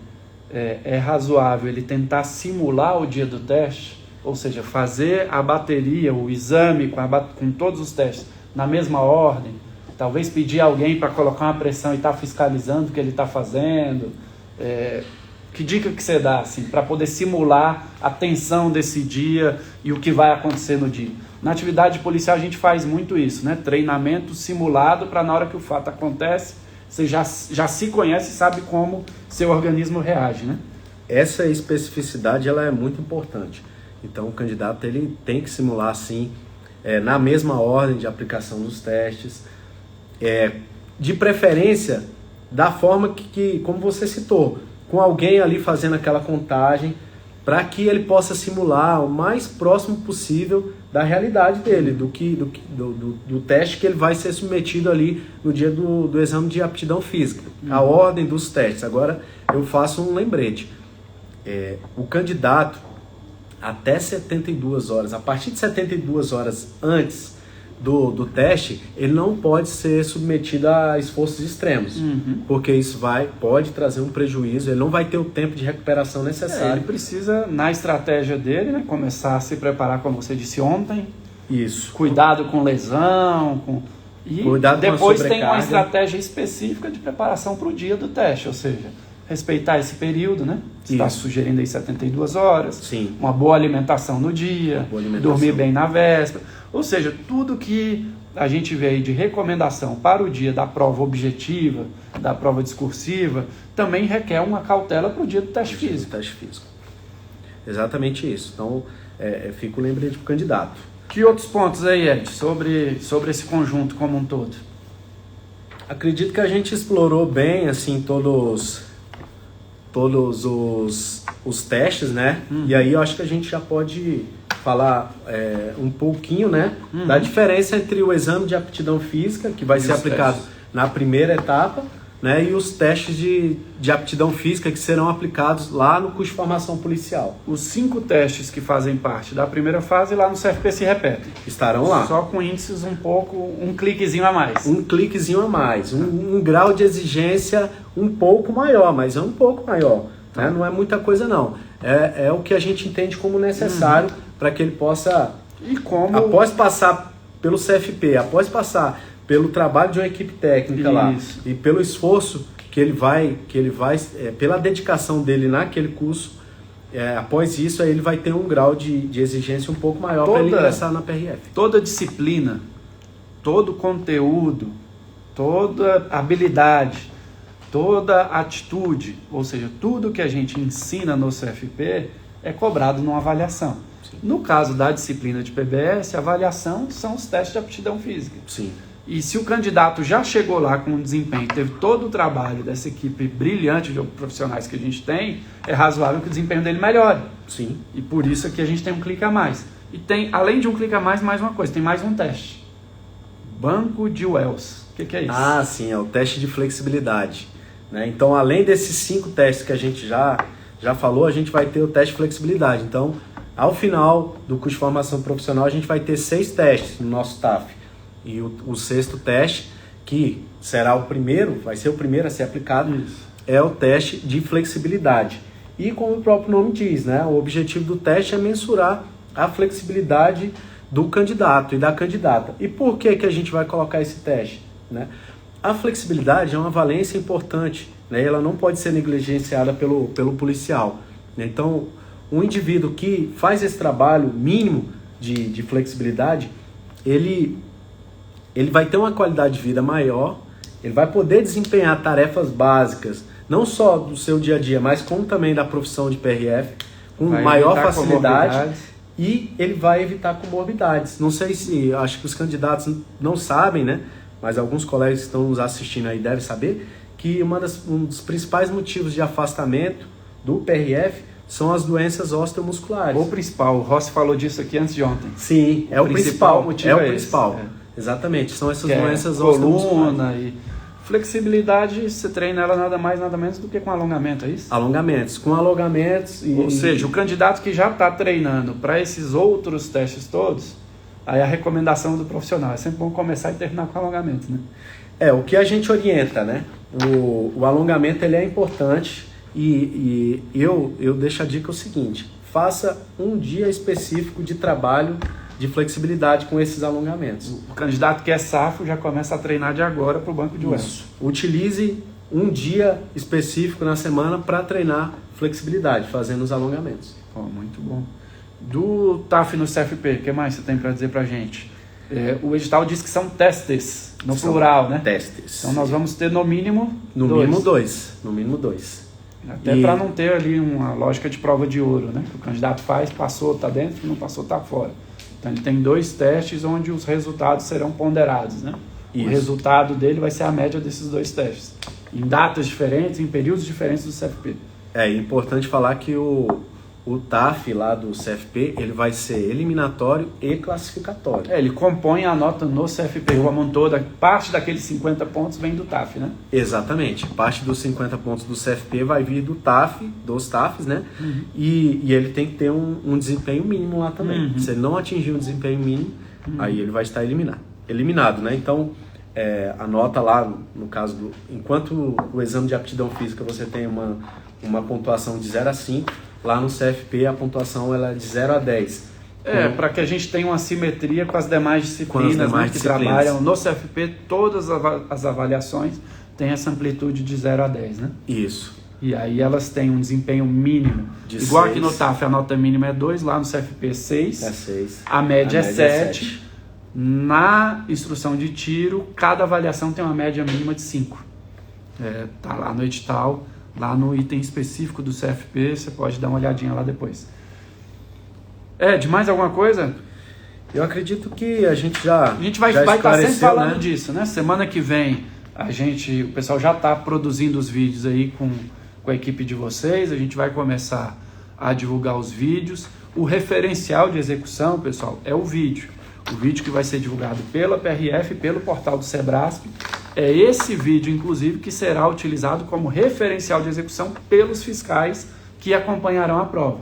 [SPEAKER 1] é razoável ele tentar simular o dia do teste? Ou seja, fazer a bateria, o exame com todos os testes na mesma ordem? Talvez pedir alguém para colocar uma pressão e estar fiscalizando o que ele está fazendo. Que dica que você dá assim, para poder simular a tensão desse dia e o que vai acontecer no dia? Na atividade policial a gente faz muito isso, né? Treinamento simulado para na hora que o fato acontece, você já se conhece e sabe como seu organismo reage, né?
[SPEAKER 2] Essa especificidade ela é muito importante. Então o candidato ele tem que simular sim, na mesma ordem de aplicação dos testes, de preferência da forma que como você citou, com alguém ali fazendo aquela contagem, para que ele possa simular o mais próximo possível da realidade dele, do teste que ele vai ser submetido ali no dia do exame de aptidão física, a ordem dos testes. Agora eu faço um lembrete, o candidato, até 72 horas. A partir de 72 horas antes do teste, ele não pode ser submetido a esforços extremos, porque isso pode trazer um prejuízo, ele não vai ter o tempo de recuperação necessário.
[SPEAKER 1] Ele precisa, na estratégia dele, né, começar a se preparar, como você disse ontem.
[SPEAKER 2] Isso.
[SPEAKER 1] Cuidado com lesão, e
[SPEAKER 2] cuidado
[SPEAKER 1] depois
[SPEAKER 2] com a
[SPEAKER 1] tem uma estratégia específica de preparação para o dia do teste, ou seja, respeitar esse período, né? Você está sugerindo aí 72 horas,
[SPEAKER 2] Sim.
[SPEAKER 1] Uma boa alimentação no dia, dormir bem na véspera, ou seja, tudo que a gente vê aí de recomendação para o dia da prova objetiva, da prova discursiva, também requer uma cautela para o dia do teste físico.
[SPEAKER 2] Exatamente isso. Então, fica o lembrete para o candidato.
[SPEAKER 1] Que outros pontos aí, Ed, sobre esse conjunto como um todo?
[SPEAKER 2] Acredito que a gente explorou bem, assim, todos os testes, né? E aí eu acho que a gente já pode falar um pouquinho, né? Da diferença entre o exame de aptidão física, que vai ser aplicado na primeira etapa, né? E os testes de aptidão física que serão aplicados lá no curso de formação policial.
[SPEAKER 1] Os 5 testes que fazem parte da primeira fase lá no CFP se repetem.
[SPEAKER 2] Estarão lá.
[SPEAKER 1] Só com índices um cliquezinho a mais.
[SPEAKER 2] Um cliquezinho a mais. Um grau de exigência um pouco maior, mas é um pouco maior. Né? Não é muita coisa não. É o que a gente entende como necessário para que ele possa, após passar pelo CFP, após passar pelo trabalho de uma equipe técnica lá e pelo esforço que ele vai pela dedicação dele naquele curso, após isso aí ele vai ter um grau de exigência um pouco maior para ele ingressar na PRF.
[SPEAKER 1] Toda disciplina, todo conteúdo, toda habilidade, toda atitude, ou seja, tudo que a gente ensina no CFP é cobrado numa avaliação. Sim. No caso da disciplina de PBS, a avaliação são os testes de aptidão física.
[SPEAKER 2] Sim.
[SPEAKER 1] E se o candidato já chegou lá com um desempenho, teve todo o trabalho dessa equipe brilhante de profissionais que a gente tem, é razoável que o desempenho dele melhore.
[SPEAKER 2] Sim.
[SPEAKER 1] E por isso aqui a gente tem um clique a mais. E tem, além de um clique a mais uma coisa, tem mais um teste. Banco de Wells. O que é isso?
[SPEAKER 2] Ah, sim, é o teste de flexibilidade. Né? Então, além desses 5 testes que a gente já falou, a gente vai ter o teste de flexibilidade. Então, ao final do curso de formação profissional, a gente vai ter 6 testes no nosso TAF. E o 6º teste, que será vai ser o primeiro a ser aplicado, é o teste de flexibilidade. E como o próprio nome diz, né, o objetivo do teste é mensurar a flexibilidade do candidato e da candidata. E por que a gente vai colocar esse teste? Né? A flexibilidade é uma valência importante, né? Ela não pode ser negligenciada pelo policial. Né? Então, um indivíduo que faz esse trabalho mínimo de flexibilidade, ele vai ter uma qualidade de vida maior, ele vai poder desempenhar tarefas básicas, não só do seu dia a dia, mas como também da profissão de PRF, com maior facilidade, e ele vai evitar comorbidades. Não sei se, acho que os candidatos não sabem, né? Mas alguns colegas que estão nos assistindo aí devem saber que um dos principais motivos de afastamento do PRF são as doenças osteomusculares.
[SPEAKER 1] O principal, o Rossi falou disso aqui antes de ontem.
[SPEAKER 2] Sim, é o principal motivo. É o principal. Exatamente, são essas doenças osteomusculares.
[SPEAKER 1] E flexibilidade, você treina ela nada mais, nada menos do que com alongamento, é isso?
[SPEAKER 2] Alongamentos, com alongamentos.
[SPEAKER 1] Ou seja, o candidato que já está treinando para esses outros testes todos, aí a recomendação do profissional é sempre bom começar e terminar com alongamento, né?
[SPEAKER 2] O que a gente orienta, né? O alongamento ele é importante e eu deixo a dica o seguinte: faça um dia específico de trabalho de flexibilidade com esses alongamentos.
[SPEAKER 1] O candidato que é safo já começa a treinar de agora para o banco de Wells.
[SPEAKER 2] Utilize um dia específico na semana para treinar flexibilidade, fazendo os alongamentos.
[SPEAKER 1] Muito bom. Do TAF no CFP, o que mais você tem para dizer para a gente? O edital diz que são testes, no plural, né?
[SPEAKER 2] Testes.
[SPEAKER 1] Então nós vamos ter no mínimo
[SPEAKER 2] dois. No mínimo dois.
[SPEAKER 1] Até para não ter ali uma lógica de prova de ouro, né? Que o candidato faz, passou, está dentro, não passou, está fora. Então ele tem 2 testes onde os resultados serão ponderados, né? Isso. O resultado dele vai ser a média desses 2 testes, em datas diferentes, em períodos diferentes do CFP.
[SPEAKER 2] É importante falar que o o TAF lá do CFP, ele vai ser eliminatório e classificatório.
[SPEAKER 1] Ele compõe a nota no CFP como um todo, parte daqueles 50 pontos vem do TAF, né?
[SPEAKER 2] Exatamente, parte dos 50 pontos do CFP vai vir do TAF, dos TAFs, né? E ele tem que ter um desempenho mínimo lá também. Se ele não atingir um desempenho mínimo, aí ele vai estar eliminado, né? Então, a nota lá, no caso, enquanto o exame de aptidão física você tem uma pontuação de 0 a 5, lá no CFP a pontuação ela é de 0 a 10.
[SPEAKER 1] Para que a gente tenha uma simetria com as demais disciplinas, que trabalham no CFP, todas as avaliações têm essa amplitude de 0 a 10, né?
[SPEAKER 2] Isso.
[SPEAKER 1] E aí elas têm um desempenho mínimo.
[SPEAKER 2] De
[SPEAKER 1] igual
[SPEAKER 2] 6.
[SPEAKER 1] aqui no TAF a nota mínima é 2, lá no CFP 6.
[SPEAKER 2] É 6.
[SPEAKER 1] A média é 7. Na instrução de tiro, cada avaliação tem uma média mínima de 5. Tá lá no edital, lá no item específico do CFP, você pode dar uma olhadinha lá depois. De mais alguma coisa?
[SPEAKER 2] Eu acredito que a gente já
[SPEAKER 1] A gente vai estar sempre falando,
[SPEAKER 2] né?
[SPEAKER 1] disso, né? Semana que vem o pessoal já está produzindo os vídeos aí com a equipe de vocês, a gente vai começar a divulgar os vídeos. O referencial de execução, pessoal, é o vídeo. O vídeo que vai ser divulgado pela PRF, pelo portal do Sebrasp. É esse vídeo, inclusive, que será utilizado como referencial de execução pelos fiscais que acompanharão a prova,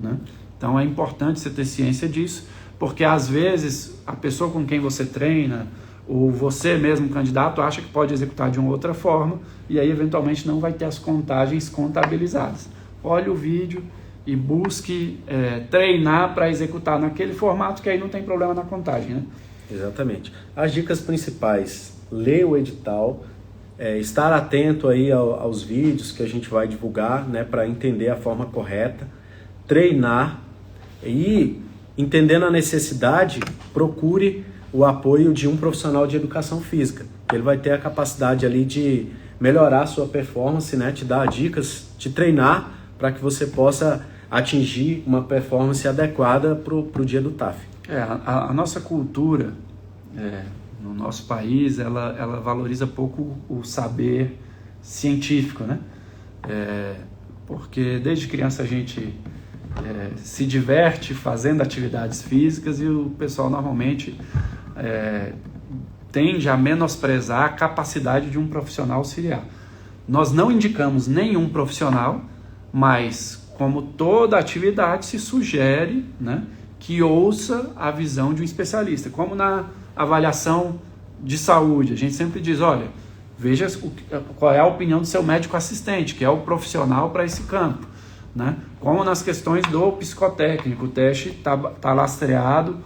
[SPEAKER 1] né? Então é importante você ter ciência disso, porque às vezes a pessoa com quem você treina, ou você mesmo, candidato, acha que pode executar de uma outra forma, e aí eventualmente não vai ter as contagens contabilizadas. Olhe o vídeo e busque treinar para executar naquele formato, que aí não tem problema na contagem, né?
[SPEAKER 2] Exatamente. As dicas principais: ler o edital, estar atento aí aos vídeos que a gente vai divulgar, né, para entender a forma correta, treinar e, entendendo a necessidade, procure o apoio de um profissional de educação física. Ele vai ter a capacidade ali de melhorar a sua performance, né, te dar dicas, te treinar para que você possa atingir uma performance adequada para o dia do TAF.
[SPEAKER 1] A nossa cultura no nosso país, ela valoriza pouco o saber científico, né? Porque desde criança a gente se diverte fazendo atividades físicas, e o pessoal normalmente tende a menosprezar a capacidade de um profissional auxiliar. Nós não indicamos nenhum profissional, mas como toda atividade se sugere, né, que ouça a visão de um especialista. Como na avaliação de saúde, a gente sempre diz, olha, veja qual é a opinião do seu médico assistente, que é o profissional para esse campo, né? Como nas questões do psicotécnico, o teste está lastreado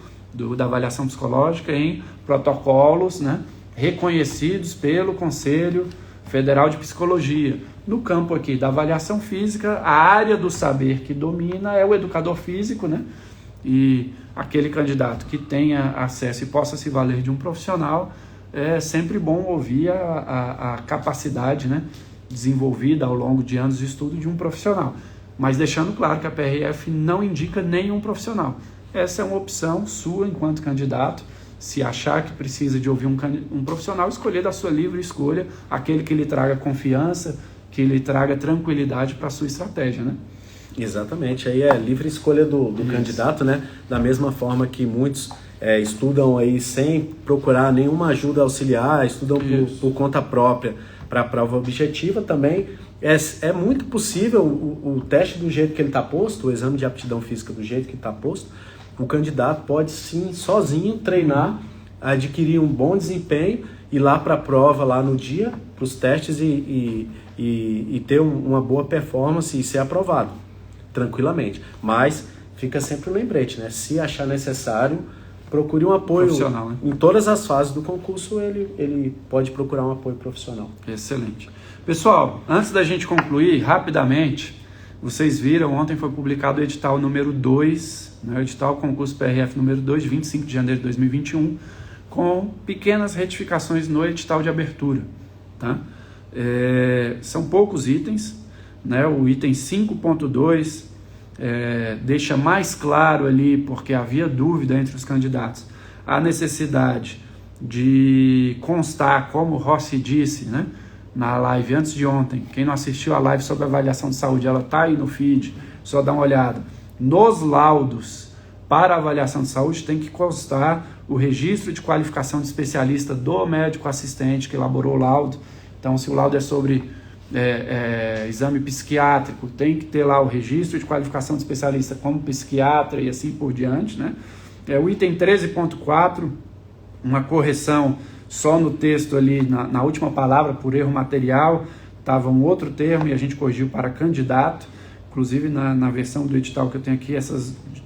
[SPEAKER 1] da avaliação psicológica em protocolos, né, reconhecidos pelo Conselho Federal de Psicologia. No campo aqui da avaliação física, a área do saber que domina é o educador físico, né? E aquele candidato que tenha acesso e possa se valer de um profissional, é sempre bom ouvir a capacidade, né, desenvolvida ao longo de anos de estudo de um profissional. Mas deixando claro que a PRF não indica nenhum profissional. Essa é uma opção sua enquanto candidato. Se achar que precisa de ouvir um profissional, escolher da sua livre escolha aquele que lhe traga confiança, que lhe traga tranquilidade para a sua estratégia, né?
[SPEAKER 2] Exatamente, aí é livre escolha do candidato, né? Da mesma forma que muitos estudam aí sem procurar nenhuma ajuda auxiliar, estudam por conta própria para a prova objetiva também. É muito possível o teste do jeito que ele está posto, o exame de aptidão física do jeito que está posto, o candidato pode sim, sozinho, treinar, adquirir um bom desempenho, ir lá para a prova lá no dia, para os testes e ter uma boa performance e ser aprovado, tranquilamente. Mas fica sempre um lembrete, né? Se achar necessário, procure um apoio profissional, né? Em todas as fases do concurso, ele pode procurar um apoio profissional.
[SPEAKER 1] Excelente. Pessoal, antes da gente concluir, rapidamente, vocês viram, ontem foi publicado o edital número 2, né, o edital concurso PRF número 2, de 25 de janeiro de 2021, com pequenas retificações no edital de abertura, tá? São poucos itens, né? O item 5.2 deixa mais claro ali, porque havia dúvida entre os candidatos, a necessidade de constar, como o Rossi disse, né, na live antes de ontem. Quem não assistiu a live sobre avaliação de saúde, ela está aí no feed, só dar uma olhada. Nos laudos para avaliação de saúde tem que constar o registro de qualificação de especialista do médico assistente que elaborou o laudo. Então, se o laudo é sobre exame psiquiátrico, tem que ter lá o registro de qualificação de especialista como psiquiatra e assim por diante, né? O item 13.4, uma correção só no texto ali, na última palavra, por erro material, estava um outro termo e a gente corrigiu para candidato. Inclusive na versão do edital que eu tenho aqui,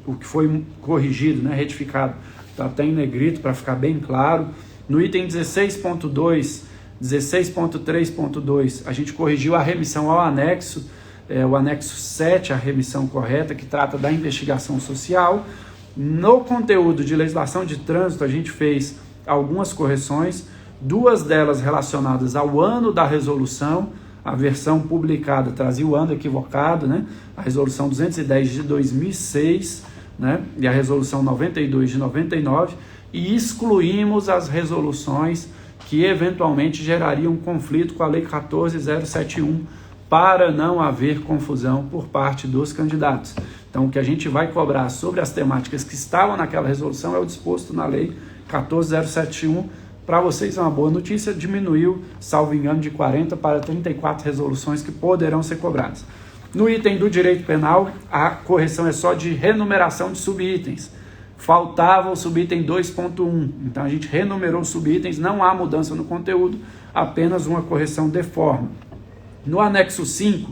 [SPEAKER 1] o que foi corrigido, né, retificado, está até em negrito para ficar bem claro. No item 16.2, 16.3.2, a gente corrigiu a remissão ao anexo, o anexo 7, a remissão correta, que trata da investigação social. No conteúdo de legislação de trânsito, a gente fez algumas correções, 2 delas relacionadas ao ano da resolução. A versão publicada trazia o ano equivocado, né? A resolução 210 de 2006, né? E a resolução 92 de 99, e excluímos as resoluções que eventualmente gerariam conflito com a Lei 14.071, para não haver confusão por parte dos candidatos. Então, o que a gente vai cobrar sobre as temáticas que estavam naquela resolução é o disposto na Lei 14.071. Para vocês é uma boa notícia, diminuiu, salvo engano, de 40 para 34 resoluções que poderão ser cobradas. No item do direito penal, a correção é só de renumeração de subitens. Faltava o subitem 2.1, então a gente renumerou os subitens, não há mudança no conteúdo, apenas uma correção de forma. No anexo 5,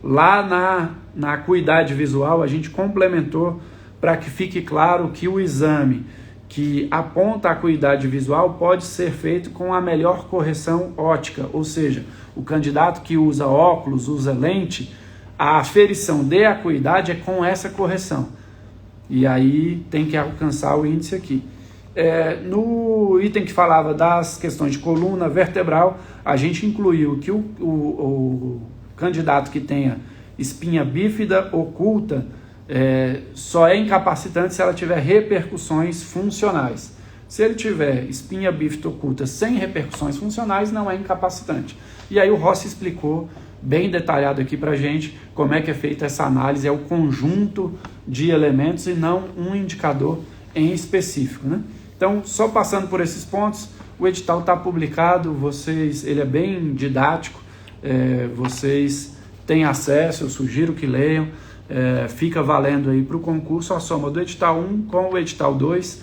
[SPEAKER 1] lá na acuidade visual, a gente complementou para que fique claro que o exame que aponta a acuidade visual pode ser feito com a melhor correção ótica, ou seja, o candidato que usa óculos, usa lente, a aferição de acuidade é com essa correção. E aí tem que alcançar o índice aqui. No item que falava das questões de coluna vertebral, a gente incluiu que o candidato que tenha espinha bífida oculta só é incapacitante se ela tiver repercussões funcionais. Se ele tiver espinha bífida oculta sem repercussões funcionais, não é incapacitante. E aí o Rossi explicou bem detalhado aqui para a gente como é que é feita essa análise, é o conjunto de elementos e não um indicador em específico, né? Então, só passando por esses pontos, o edital está publicado, ele é bem didático, vocês têm acesso, eu sugiro que leiam, fica valendo aí para o concurso a soma do edital 1 com o edital 2,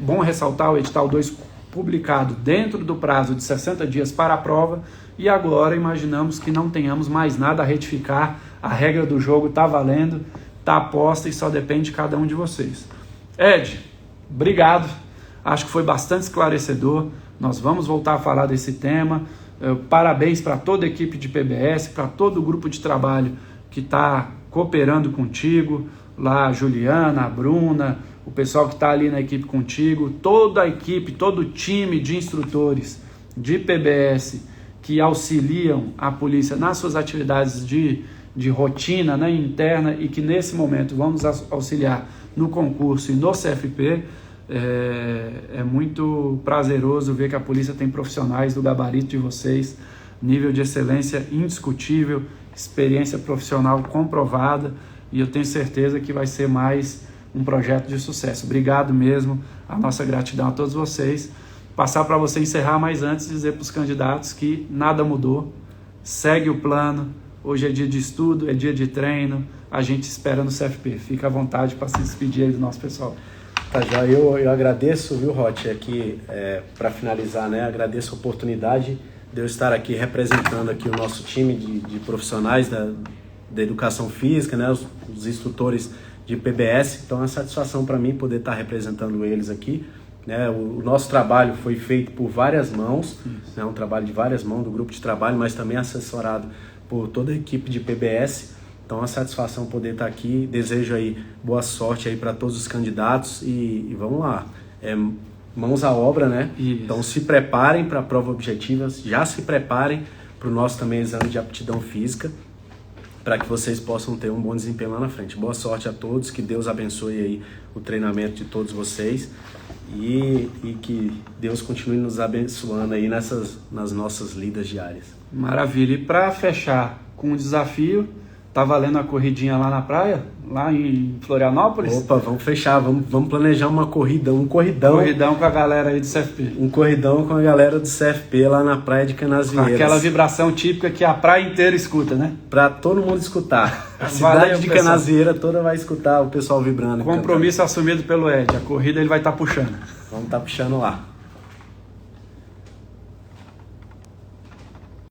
[SPEAKER 1] bom ressaltar o edital 2 publicado dentro do prazo de 60 dias para a prova, e agora imaginamos que não tenhamos mais nada a retificar, a regra do jogo está valendo, está posta e só depende de cada um de vocês. Ed, obrigado, acho que foi bastante esclarecedor, nós vamos voltar a falar desse tema, parabéns para toda a equipe de PBS, para todo o grupo de trabalho que está cooperando contigo, lá a Juliana, a Bruna, o pessoal que está ali na equipe contigo, toda a equipe, todo o time de instrutores de PBS que auxiliam a polícia nas suas atividades de rotina, né, interna, e que nesse momento vamos auxiliar no concurso e no CFP. É muito prazeroso ver que a polícia tem profissionais do gabarito de vocês, nível de excelência indiscutível, experiência profissional comprovada, e eu tenho certeza que vai ser mais um projeto de sucesso. Obrigado mesmo, a nossa gratidão a todos vocês. Passar para você encerrar, mas antes dizer para os candidatos que nada mudou, segue o plano, hoje é dia de estudo, é dia de treino, a gente espera no CFP. Fica à vontade para se despedir aí do nosso pessoal.
[SPEAKER 2] Tá, já eu agradeço, viu, Roth, aqui para finalizar, né, agradeço a oportunidade de eu estar aqui representando aqui o nosso time de profissionais da educação física, né, os instrutores de PBS, então é uma satisfação para mim poder estar representando eles aqui, né, o nosso trabalho foi feito por várias mãos, né, um trabalho de várias mãos do grupo de trabalho, mas também assessorado por toda a equipe de PBS. Então é uma satisfação poder estar aqui, desejo aí boa sorte aí para todos os candidatos e vamos lá, mãos à obra, né? Isso. Então se preparem para a prova objetiva, já se preparem para o nosso também exame de aptidão física, para que vocês possam ter um bom desempenho lá na frente. Boa sorte a todos, que Deus abençoe aí o treinamento de todos vocês e que Deus continue nos abençoando aí nas nossas lidas diárias.
[SPEAKER 1] Maravilha, e para fechar com um desafio, tá valendo uma corridinha lá na praia, lá em Florianópolis.
[SPEAKER 2] Opa, vamos fechar, vamos planejar uma corrida, um corridão.
[SPEAKER 1] Corridão com a galera aí do CFP.
[SPEAKER 2] Um corridão com a galera do CFP lá na praia de Canasvieiras.
[SPEAKER 1] Com aquela vibração típica que a praia inteira escuta, né?
[SPEAKER 2] Pra todo mundo escutar. A
[SPEAKER 1] Valeu,
[SPEAKER 2] cidade de
[SPEAKER 1] pessoal.
[SPEAKER 2] Canasvieira toda vai escutar o pessoal vibrando.
[SPEAKER 1] Compromisso assumido pelo Ed. A corrida ele vai estar puxando.
[SPEAKER 2] Vamos estar puxando lá.